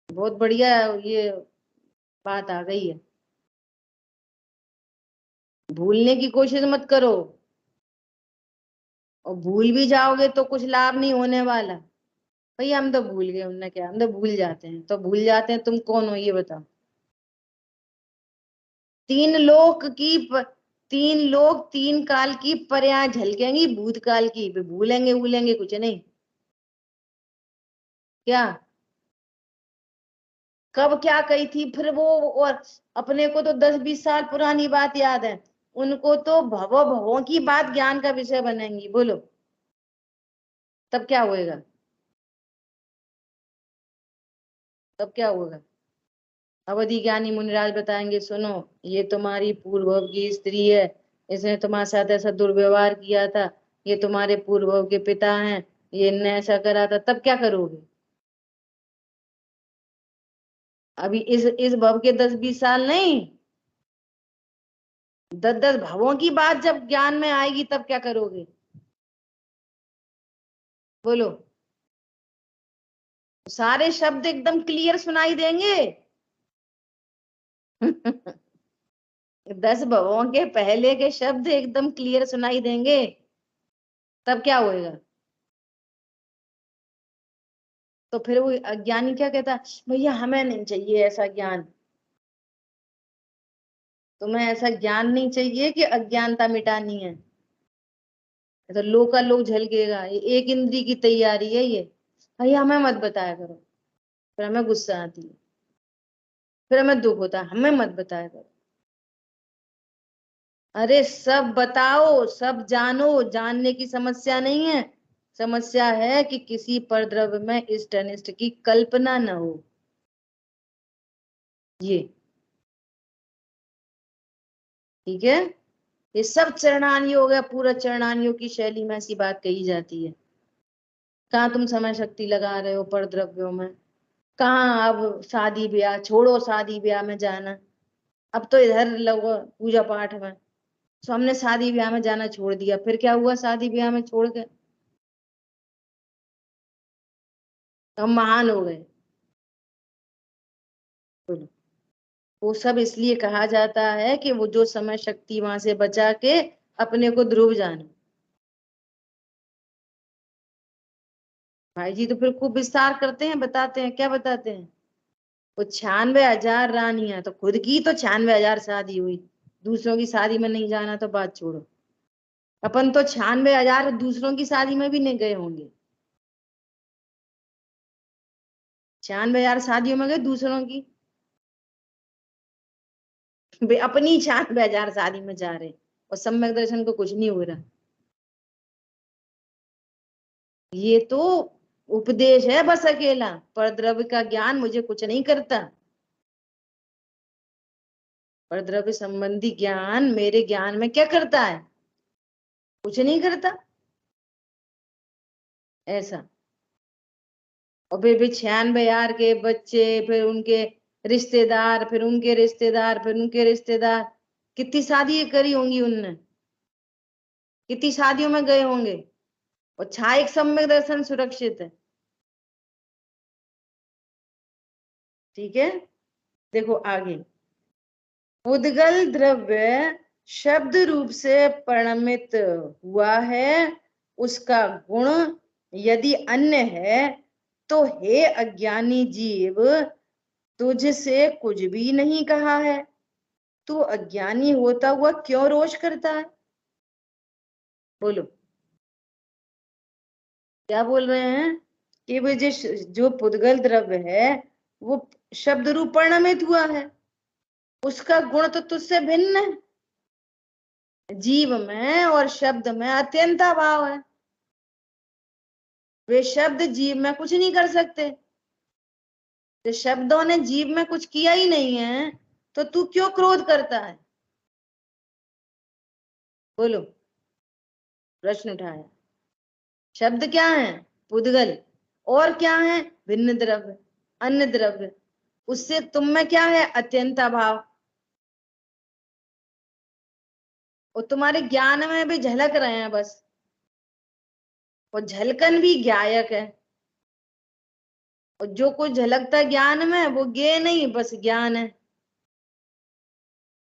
बहुत बढ़िया ये बात आ गई है। भूलने की कोशिश मत करो, और भूल भी जाओगे तो कुछ लाभ नहीं होने वाला। भैया हम तो भूल गए, उनने क्या, हम तो भूल जाते हैं, तो भूल जाते हैं, तुम कौन हो ये बताओ? तीन लोक की तीन लोग, तीन काल की पर्याय झलकेंगी, भूतकाल की, भूलेंगे भूलेंगे कुछ नहीं। क्या कब क्या कही थी फिर वो? और अपने को तो 10-20 साल पुरानी बात याद है, उनको तो भवो भवों की बात ज्ञान का विषय बनेंगी। बोलो, तब क्या होएगा? तब क्या होगा? अवधि ज्ञानी मुनिराज बताएंगे, सुनो, ये तुम्हारी पूर्व की स्त्री है, इसने तुम्हारे साथ ऐसा दुर्व्यवहार किया था, ये तुम्हारे पूर्व के पिता हैं, ये इनने ऐसा करा था। तब क्या करोगे? अभी इस भव के 10-20 साल नहीं, 10-10 भवों की बात जब ज्ञान में आएगी तब क्या करोगे? बोलो, सारे शब्द एकदम क्लियर सुनाई देंगे। 10 भवों के पहले के शब्द एकदम क्लियर सुनाई देंगे। तब क्या होएगा? तो फिर वो अज्ञानी क्या कहता, भैया हमें नहीं चाहिए ऐसा ज्ञान। तुम्हें ऐसा ज्ञान नहीं चाहिए कि अज्ञानता मिटानी है? तो लो का लो झलकेगा, ये एक इंद्री की तैयारी है ये। भैया हमें मत बताया करो, फिर हमें गुस्सा आती है, फिर हमें दुख होता है, हमें मत बताया करो। अरे सब बताओ, सब जानो, जानने की समस्या नहीं है, समस्या है कि किसी परद्रव्य में इष्ट अनिष्ट की कल्पना न हो। ये ठीक है, ये सब चरणान योग है, पूरा चरणान योग की शैली में ऐसी बात कही जाती है। कहाँ तुम समय शक्ति लगा रहे हो परद्रव्यों में? कहाँ अब शादी ब्याह छोड़ो, शादी ब्याह में जाना, अब तो इधर लगो पूजा पाठ में। तो हमने शादी ब्याह में जाना छोड़ दिया, फिर क्या हुआ? शादी ब्याह में छोड़ के हम महान हो गए। बोलो, वो सब इसलिए कहा जाता है कि वो जो समय शक्ति वहां से बचा के अपने को ध्रुव जाने। भाई जी तो फिर खूब विस्तार करते हैं, बताते हैं, क्या बताते हैं? वो 96,000 रानियां, तो खुद की तो 96,000 शादी हुई, दूसरों की शादी में नहीं जाना तो बात छोड़ो। अपन तो 96,000 दूसरों की शादी में भी नहीं गए होंगे। 96,000 शादियों में गए दूसरों की, अपनी 96,000 शादी में जा रहे, और सम्यक दर्शन को कुछ नहीं हो रहा। ये तो उपदेश है बस अकेला, परद्रव्य का ज्ञान मुझे कुछ नहीं करता। परद्रव्य संबंधी ज्ञान मेरे ज्ञान में क्या करता है? कुछ नहीं करता। ऐसा, और फिर भी 96,000 के बच्चे, फिर उनके रिश्तेदार, फिर उनके रिश्तेदार, फिर उनके रिश्तेदार, कितनी शादी करी होंगी उनने, कितनी शादियों में गए होंगे, और छायक सम्यक दर्शन सुरक्षित है। ठीक है, देखो आगे, उद्गल द्रव्य शब्द रूप से परिणमित हुआ है, उसका गुण यदि अन्य है, तो हे अज्ञानी जीव, तुझसे कुछ भी नहीं कहा है, तू अज्ञानी होता हुआ क्यों रोष करता है? बोलो, क्या बोल रहे हैं कि वो जो पुद्गल द्रव्य है वो शब्द रूप परिणमित हुआ है, उसका गुण तो तुझसे भिन्न है। जीव में और शब्द में अत्यंता भाव है, वे शब्द जीव में कुछ नहीं कर सकते। तो शब्दों ने जीव में कुछ किया ही नहीं है, तो तू क्यों क्रोध करता है? बोलो, प्रश्न उठाया। शब्द क्या है? पुद्गल। और क्या है? भिन्न द्रव्य, अन्य द्रव्य। उससे तुम में क्या है? अत्यंता भाव। और तुम्हारे ज्ञान में भी झलक रहे हैं बस, और झलकन भी ज्ञायक है। और जो कुछ झलकता है ज्ञान में वो ज्ञेय नहीं, बस ज्ञान है,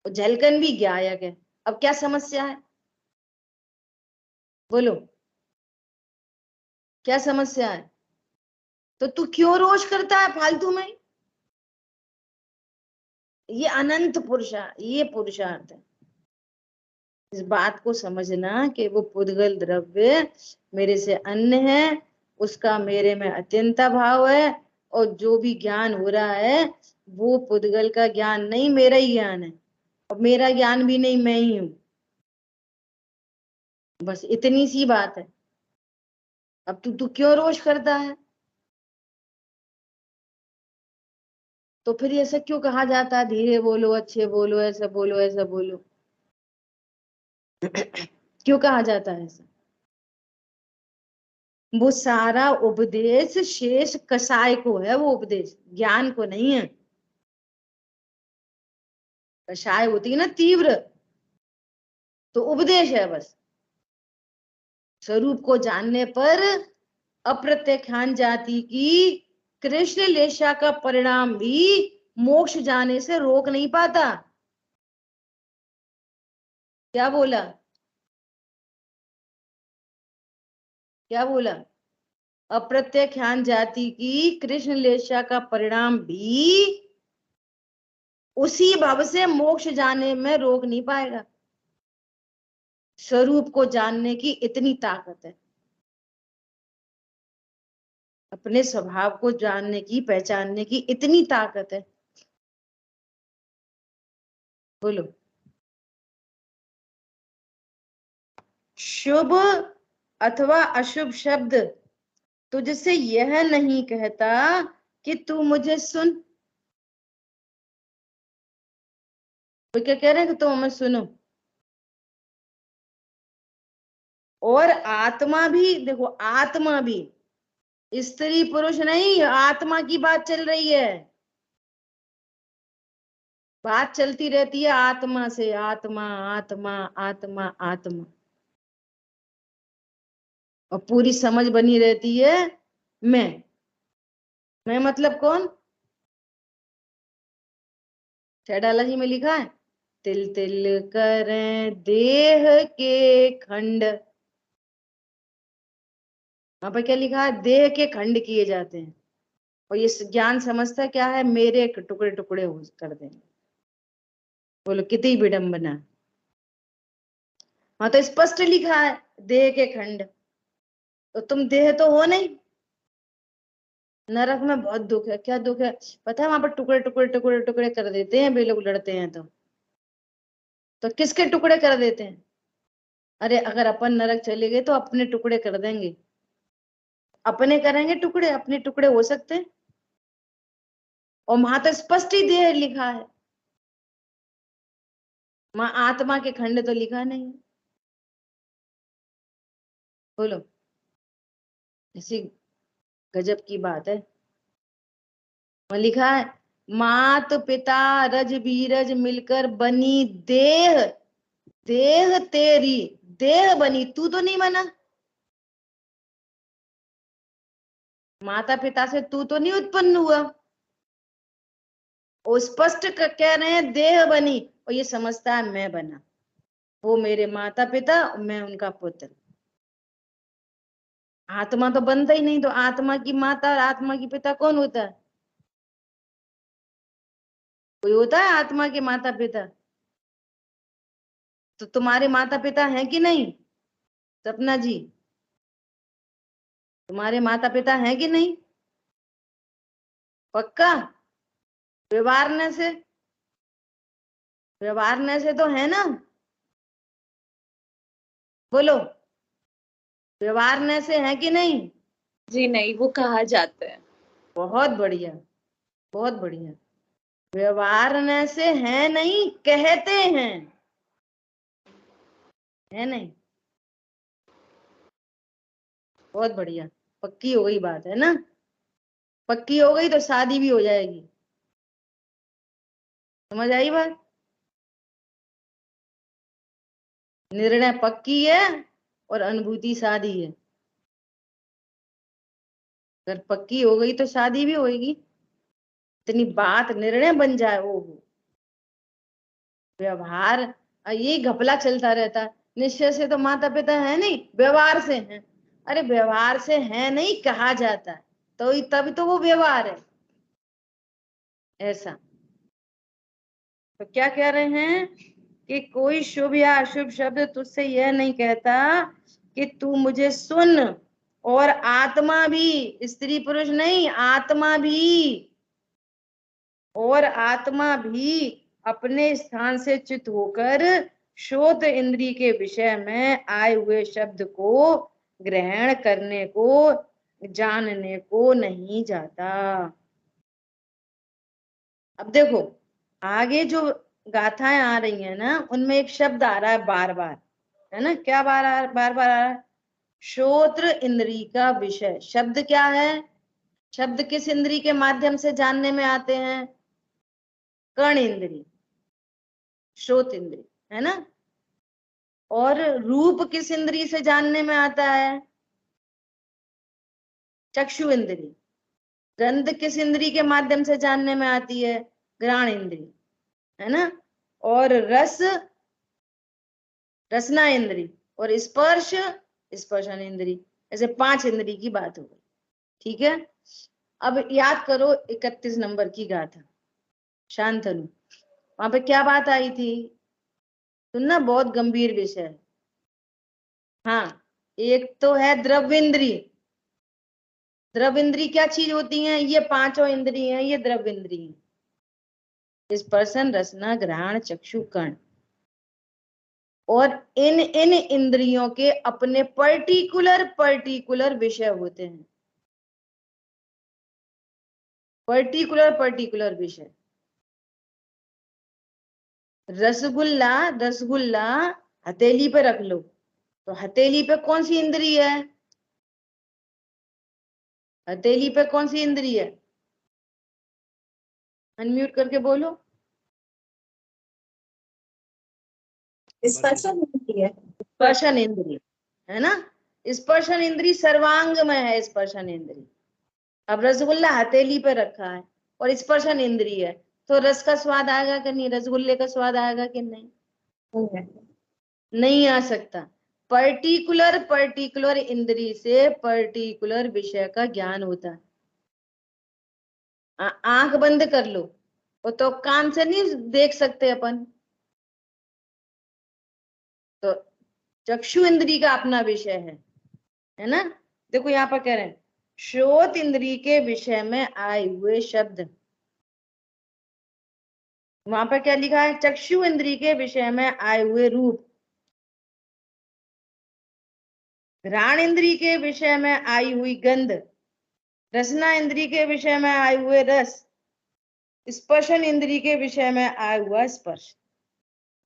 और झलकन भी ज्ञायक है। अब क्या समस्या है? बोलो, क्या समस्या है? तो तू क्यों रोष करता है फालतू में? ये अनंत पुरुषार्थ, ये पुरुषार्थ है। इस बात को समझना कि वो पुद्गल द्रव्य मेरे से अन्य है, उसका मेरे में अत्यंता भाव है, और जो भी ज्ञान हो रहा है वो पुद्गल का ज्ञान नहीं, मेरा ही ज्ञान है, और मेरा ज्ञान भी नहीं, मैं ही हूं। बस इतनी सी बात है। अब तू क्यों रोष करता है? तो फिर ऐसा क्यों कहा जाता है, धीरे बोलो, अच्छे बोलो, ऐसा बोलो, ऐसा बोलो? क्यों कहा जाता है ऐसा? वो सारा उपदेश शेष कसाय को है, वो उपदेश ज्ञान को नहीं है। कषाय होती है ना तीव्र, तो उपदेश है बस। स्वरूप को जानने पर अप्रत्यक्षान जाति की कृष्ण लेशा का परिणाम भी मोक्ष जाने से रोक नहीं पाता। क्या बोला? क्या बोला? अप्रत्यक्षान जाति की कृष्ण लेशा का परिणाम भी उसी भाव से मोक्ष जाने में रोक नहीं पाएगा। स्वरूप को जानने की इतनी ताकत है, अपने स्वभाव को जानने की, पहचानने की इतनी ताकत है। बोलो, शुभ अथवा अशुभ शब्द तुझसे यह नहीं कहता कि तू मुझे सुन। वो क्या कह रहे हैं कि तुम हमें सुनो। और आत्मा भी, देखो आत्मा भी, स्त्री पुरुष नहीं, आत्मा की बात चल रही है। बात चलती रहती है आत्मा से, आत्मा आत्मा आत्मा आत्मा, और पूरी समझ बनी रहती है मैं मतलब कौन? छेडाला जी में लिखा है, तिल तिल करें देह के खंड। वहां पर क्या लिखा है? देह के खंड किए जाते हैं। और ये ज्ञान समझता क्या है? मेरे टुकड़े टुकड़े हो कर देंगे। बोलो कितनी विडंबना। हाँ तो स्पष्ट लिखा है देह के खंड, तो तुम देह तो हो नहीं। नरक में बहुत दुख है। क्या दुख है पता है? वहां पर टुकड़े टुकड़े टुकड़े टुकड़े कर देते हैं, वे लोग लड़ते हैं तो किसके टुकड़े कर देते हैं? अरे अगर अपन नरक चले गए तो अपने टुकड़े कर देंगे। अपने करेंगे टुकड़े, अपने टुकड़े हो सकते हैं? और वहां तो स्पष्ट ही देह लिखा है, वहां आत्मा के खंड तो लिखा नहीं। बोलो, ऐसी गजब की बात है। वहां लिखा है मात पिता रज बीरज मिलकर बनी देह, देह तेरी, देह बनी, तू तो नहीं बना। माता पिता से तू तो नहीं उत्पन्न हुआ। वो स्पष्ट कह रहे हैं देह बनी, और ये समझता है मैं बना। वो मेरे माता पिता, मैं उनका पुत्र। आत्मा तो बनता ही नहीं, तो आत्मा की माता और आत्मा की पिता कौन होता है? कोई होता है आत्मा के माता पिता? तो तुम्हारे माता पिता हैं कि नहीं सपना जी? तुम्हारे माता पिता हैं कि नहीं? पक्का? व्यवहारने से तो है ना? बोलो, व्यवहारने से है कि नहीं? जी नहीं, वो कहा जाता है। बहुत बढ़िया, बहुत बढ़िया। व्यवहारने से है नहीं, कहते हैं, है नहीं? बहुत बढ़िया, पक्की हो गई बात, है ना? पक्की हो गई तो शादी भी हो जाएगी। समझ आई बात? निर्णय पक्की है और अनुभूति शादी है। अगर पक्की हो गई तो शादी भी होगी। इतनी बात निर्णय बन जाए, वो व्यवहार, ये घपला चलता रहता है। निश्चय से तो माता पिता है नहीं, व्यवहार से हैं। अरे व्यवहार से है नहीं कहा जाता है, तो तब तो वो व्यवहार है। ऐसा तो क्या कह रहे हैं कि कोई शुभ या अशुभ शब्द तुझसे यह नहीं कहता कि तू मुझे सुन, और आत्मा भी, स्त्री पुरुष नहीं, आत्मा भी, और आत्मा भी अपने स्थान से च्युत होकर श्रोत इंद्री के विषय में आए हुए शब्द को ग्रहण करने को, जानने को नहीं जाता। अब देखो आगे जो गाथाएं आ रही है ना, उनमें एक शब्द आ रहा है बार बार, है ना? क्या बार बार आ रहा है? श्रोत्र इंद्री का विषय। शब्द क्या है? शब्द किस इंद्री के माध्यम से जानने में आते हैं? कर्ण इंद्री, श्रोत इंद्री, है ना? और रूप किस इंद्री से जानने में आता है? चक्षु इंद्री। गंध किस इंद्री के माध्यम से जानने में आती है? घ्राण इंद्री, है ना? और रस, रसना इंद्री। और स्पर्श, स्पर्शन इंद्री। ऐसे 5 इंद्री की बात हो गई। ठीक है, अब याद करो 31 नंबर की गाथा शांतनु। वहां पे क्या बात आई थी? सुनना, बहुत गंभीर विषय है। हाँ, एक तो है द्रव्य इंद्री। द्रव्य इंद्री क्या चीज होती है? ये 5 इंद्री हैं, ये द्रव्य इंद्री है। स्पर्शन, रसना, घ्राण, चक्षु, कर्ण। और इन इंद्रियों के अपने पर्टिकुलर विषय होते हैं। पर्टिकुलर विषय। रसगुल्ला हथेली पे रख लो, तो हथेली पे कौन सी इंद्री है? हथेली पे कौन सी इंद्री है? अनम्यूट करके बोलो। स्पर्शन इंद्रिय है। स्पर्शन इंद्री, है ना? स्पर्शन इंद्री सर्वांग में है। स्पर्शन इंद्री, अब रसगुल्ला हथेली पे रखा है और स्पर्शन इंद्री है, तो रस का स्वाद आएगा कि नहीं? रसगुल्ले का स्वाद आएगा कि नहीं? नहीं आ सकता। पर्टिकुलर इंद्री से पर्टिकुलर विषय का ज्ञान होता है। आंख बंद कर लो, वो तो कान से नहीं देख सकते अपन, तो चक्षु इंद्री का अपना विषय है ना? देखो यहाँ पर कह रहे हैं श्रोत इंद्री के विषय में आए हुए शब्द। वहां पर क्या लिखा है? चक्षु इंद्री के विषय में आए हुए रूप। घ्राण इंद्री के विषय में आई हुई गंध। रसना इंद्री के विषय में आए हुए रस। स्पर्शन इंद्री के विषय में आया हुआ स्पर्श।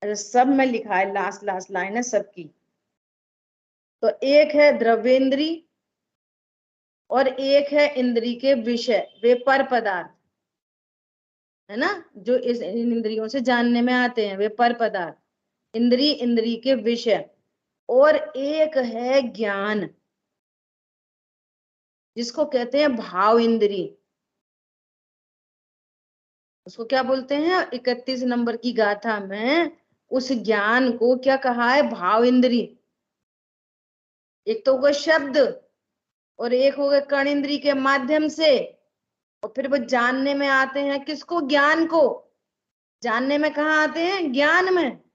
सब में लिखा है, लास्ट लाइन है सबकी। तो एक है द्रव्येंद्री और एक है इंद्री के विषय, वे पर पदार्थ, है ना? जो इस इंद्रियों से जानने में आते हैं, वे पर पदार्थ, इंद्री के विषय। और एक है ज्ञान, जिसको कहते हैं भाव इंद्री। उसको क्या बोलते हैं? 31 नंबर की गाथा में उस ज्ञान को क्या कहा है? भाव इंद्री। एक तो होगा शब्द और एक हो गए कर्ण इंद्री के माध्यम से, और फिर वो जानने में आते हैं। किसको? ज्ञान को। जानने में कहाँ आते हैं? ज्ञान में।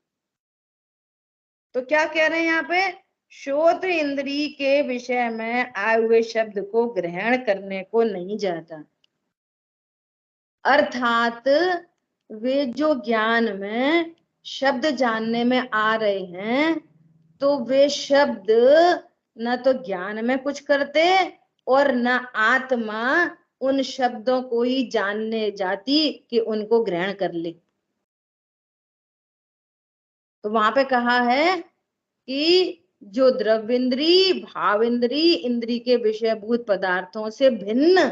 तो क्या कह रहे हैं यहाँ पे श्रोत्र इंद्री के विषय में आए हुए शब्द को ग्रहण करने को नहीं जाता। अर्थात वे जो ज्ञान में शब्द जानने में आ रहे हैं, तो वे शब्द न तो ज्ञान में कुछ करते और न आत्मा उन शब्दों को ही जानने जाती कि उनको ग्रहण कर ले। तो वहां पे कहा है कि जो द्रव्येंद्री, भावेंद्री, इंद्री के विषयभूत पदार्थों से भिन्न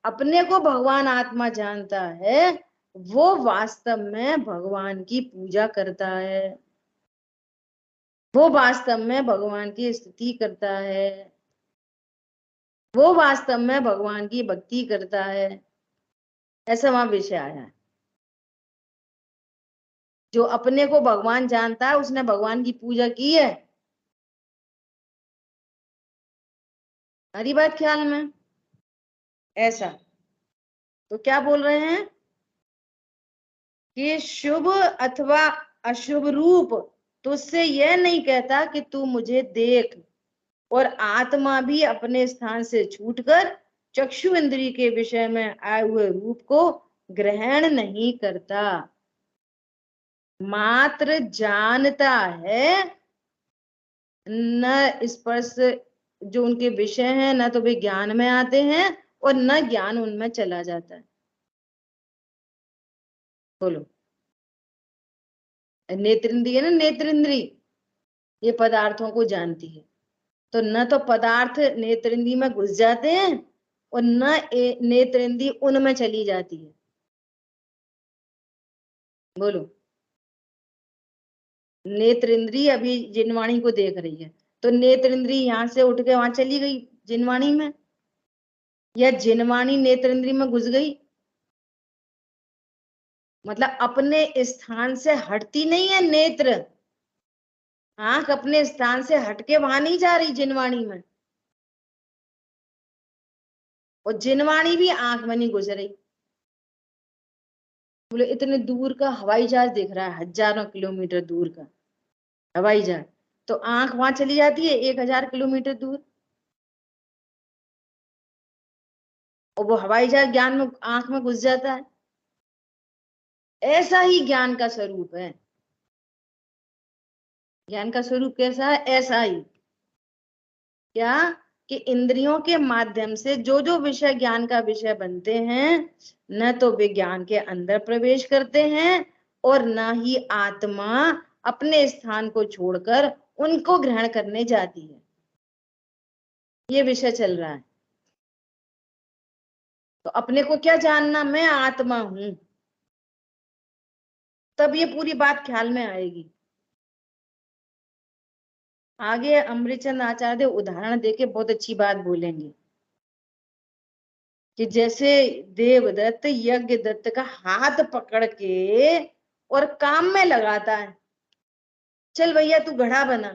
अपने को भगवान आत्मा जानता है, वो वास्तव में भगवान की पूजा करता है, वो वास्तव में भगवान की स्तुति करता है, वो वास्तव में भगवान की भक्ति करता है। ऐसा वहां विषय आया है। जो अपने को भगवान जानता है उसने भगवान की पूजा की है। हरी बात ख्याल में? ऐसा तो क्या बोल रहे हैं कि शुभ अथवा अशुभ रूप तुझसे यह नहीं कहता कि तू मुझे देख, और आत्मा भी अपने स्थान से छूटकर चक्षु इंद्री के विषय में आए हुए रूप को ग्रहण नहीं करता, मात्र जानता है। न स्पर्श जो उनके विषय हैं, न तो वे ज्ञान में आते हैं और न ज्ञान उनमें चला जाता है। बोलो, नेत्रेंद्रिय है ना, नेत्रेंद्री ये पदार्थों को जानती है, तो न तो पदार्थ नेत्रेंद्रिय में घुस जाते हैं और न नेत्रेंद्रिय उनमें चली जाती है। बोलो, नेत्रेंद्रिय अभी जिनवाणी को देख रही है, तो नेत्रेंद्रिय यहां से उठ के वहां चली गई जिनवाणी में, या जिनवाणी नेत्रेंद्रिय में घुस गई। मतलब अपने स्थान से हटती नहीं है नेत्र, आंख अपने स्थान से हटके वहां नहीं जा रही जिनवाणी में, और जिनवाणी भी आंख में नहीं घुस रही। बोले इतने दूर का हवाई जहाज दिख रहा है, हजारों किलोमीटर दूर का हवाई जहाज, तो आंख वहां चली जाती है 1000 किलोमीटर दूर, और वो हवाई जहाज ज्ञान में आंख में घुस जाता है। ऐसा ही ज्ञान का स्वरूप है। ज्ञान का स्वरूप कैसा है? ऐसा ही। क्या कि इंद्रियों के माध्यम से जो जो विषय ज्ञान का विषय बनते हैं, न तो वे ज्ञान के अंदर प्रवेश करते हैं और न ही आत्मा अपने स्थान को छोड़कर उनको ग्रहण करने जाती है। ये विषय चल रहा है। तो अपने को क्या जानना? मैं आत्मा हूं, तब ये पूरी बात ख्याल में आएगी। आगे अमृतचंद आचार्य उदाहरण देके बहुत अच्छी बात बोलेंगे कि जैसे देवदत्त यज्ञ दत्त का हाथ पकड़ के और काम में लगाता है, चल भैया तू घड़ा बना,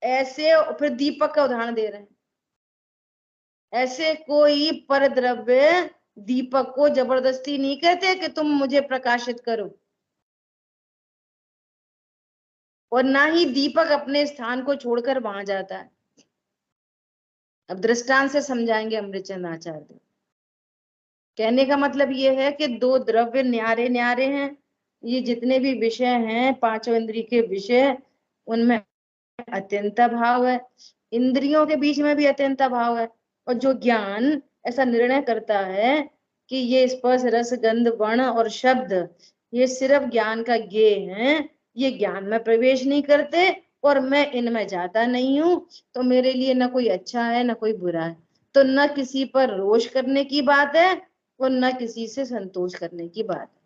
ऐसे फिर दीपक का उदाहरण दे रहे हैं। ऐसे कोई परद्रव्य दीपक को जबरदस्ती नहीं कहते कि तुम मुझे प्रकाशित करो, और ना ही दीपक अपने स्थान को छोड़कर वहां जाता है। अब दृष्टांत से समझाएंगे अमृतचंद आचार्य। कहने का मतलब ये है कि दो द्रव्य न्यारे न्यारे हैं, ये जितने भी विषय हैं पांचों इंद्रिय के विषय, उनमें अत्यंता भाव है, इंद्रियों के बीच में भी अत्यंता भाव है। और जो ज्ञान ऐसा निर्णय करता है कि ये स्पर्श रस गंध वर्ण और शब्द ये सिर्फ ज्ञान का ज्ञेय हैं, ये ज्ञान में प्रवेश नहीं करते और मैं इनमें जाता नहीं हूं, तो मेरे लिए न कोई अच्छा है न कोई बुरा है, तो न किसी पर रोष करने की बात है और न किसी से संतोष करने की बात है।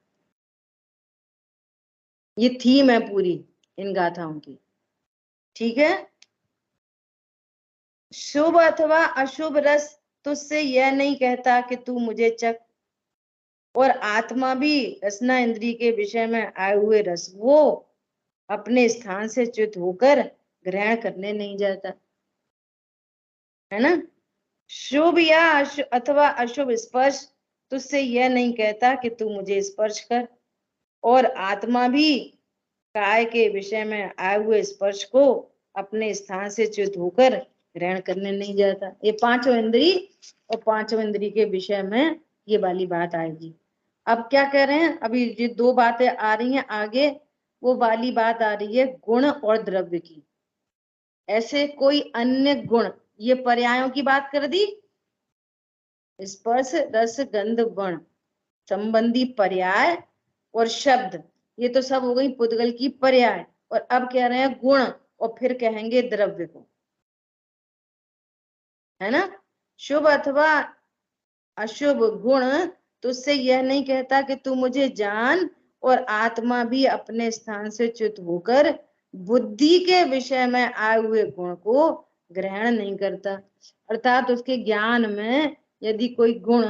ये थीम है पूरी इन गाथाओं की। ठीक है। शुभ अथवा अशुभ रस तुझसे यह नहीं कहता कि तू मुझे चख, और आत्मा भी रसना इंद्रिय के विषय में आए हुए रस वो अपने स्थान से च्युत होकर ग्रहण करने नहीं जाता है ना। शुभ या अथवा अशुभ स्पर्श तुझसे यह नहीं कहता कि तू मुझे स्पर्श कर, और आत्मा भी काय के विषय में आए हुए स्पर्श को अपने स्थान से च्युत होकर ग्रहण करने नहीं जाता। ये पांचों इंद्री और पांचों इंद्री के विषय में ये वाली बात आएगी। अब क्या कह रहे हैं, अभी ये दो बातें आ रही हैं आगे, वो वाली बात आ रही है गुण और द्रव्य की। ऐसे कोई अन्य गुण, ये पर्यायों की बात कर दी, स्पर्श रस गंध वर्ण संबंधी पर्याय और शब्द, ये तो सब हो गई पुद्गल की पर्याय। और अब कह रहे हैं गुण, और फिर कहेंगे द्रव्य को, है ना। शुभ अथवा अशुभ गुण तुझसे यह नहीं कहता कि तू मुझे जान, और आत्मा भी अपने स्थान से च्युत होकर बुद्धि के विषय में आए हुए गुण को ग्रहण नहीं करता। अर्थात उसके ज्ञान में यदि कोई गुण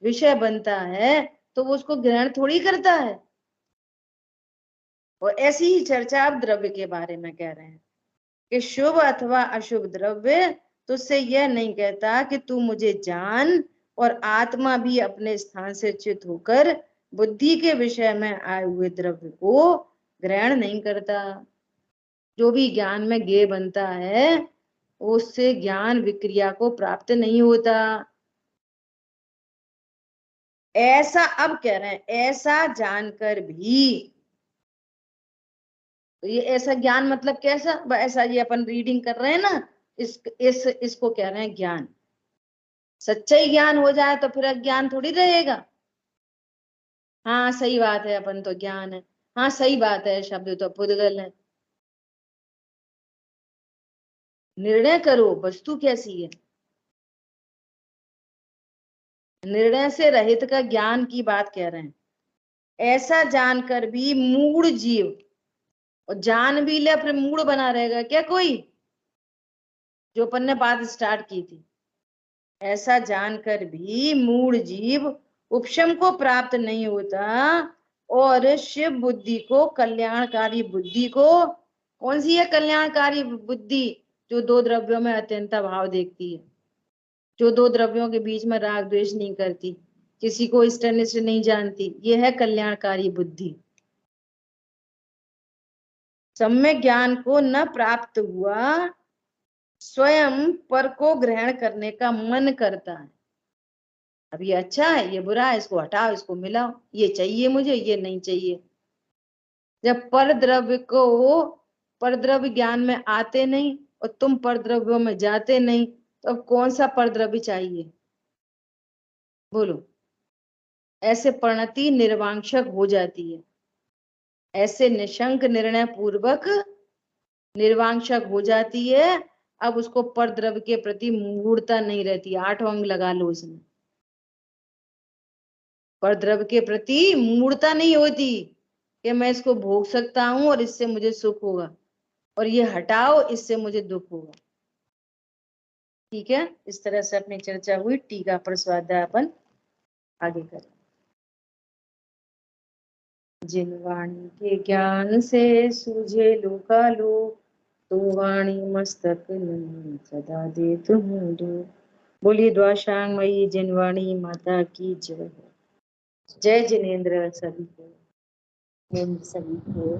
विषय बनता है तो वो उसको ग्रहण थोड़ी करता है। और ऐसी ही चर्चा आप द्रव्य के बारे में कह रहे हैं कि शुभ अथवा अशुभ द्रव्य तुझसे यह नहीं कहता कि तू मुझे जान, और आत्मा भी अपने स्थान से च्युत होकर बुद्धि के विषय में आए हुए द्रव्य को ग्रहण नहीं करता। जो भी ज्ञान में ज्ञेय बनता है उससे ज्ञान विक्रिया को प्राप्त नहीं होता। ऐसा अब कह रहे हैं, ऐसा जानकर भी, तो ये ऐसा ज्ञान मतलब कैसा, ऐसा ये अपन रीडिंग कर रहे हैं ना, इसको कह रहे हैं ज्ञान। सच्चा ही ज्ञान हो जाए तो फिर अज्ञान थोड़ी रहेगा। हाँ सही बात है, अपन तो ज्ञान है, हाँ सही बात है, शब्द तो पुद्गल है। निर्णय करो वस्तु कैसी है, निर्णय से रहित का ज्ञान की बात कह रहे हैं। ऐसा जानकर भी मूढ़ जीव, और जान भी ले फिर मूढ़ बना रहेगा क्या कोई, जो अपन ने बात स्टार्ट की थी। ऐसा जानकर भी मूढ़ जीव उपशम को प्राप्त नहीं होता, और शिव बुद्धि को, कल्याणकारी बुद्धि को, कौन सी है कल्याणकारी बुद्धि, जो दो द्रव्यों में अत्यंत भाव देखती है, जो दो द्रव्यों के बीच में राग द्वेष नहीं करती, किसी को इष्ट अनिष्ट नहीं जानती, ये है कल्याणकारी बुद्धि। सम्यक ज्ञान को न प्राप्त हुआ स्वयं पर को ग्रहण करने का मन करता है। अब ये अच्छा है, ये बुरा है, इसको हटाओ, इसको मिलाओ, ये चाहिए मुझे, ये नहीं चाहिए। जब पर द्रव्य को, पर द्रव्य ज्ञान में आते नहीं और तुम पर द्रव्यों में जाते नहीं, तो अब कौन सा पर द्रव्य चाहिए, बोलो। ऐसे परिणति निर्वांशक हो जाती है, ऐसे निशंक निर्णय पूर्वक निर्वांशक हो जाती है। अब उसको पर द्रव्य के प्रति मूढ़ता नहीं रहती। 8 अंग लगा लो इसमें, पर द्रव्य के प्रति मूढ़ता नहीं होती कि मैं इसको भोग सकता हूं और इससे मुझे सुख होगा, और ये हटाओ इससे मुझे दुख होगा। ठीक है, इस तरह से अपनी चर्चा हुई। टीका पर स्वाध्याय अपन आगे करें। जिन वाणी के ज्ञान से सूझे लोकालोक, तो वाणी मस्तक नहीं सदा दे तुम दो। बोलिए द्वाशांग मई जिनवाणी माता की जय। जय जिनेन्द्र सभी को। सभी को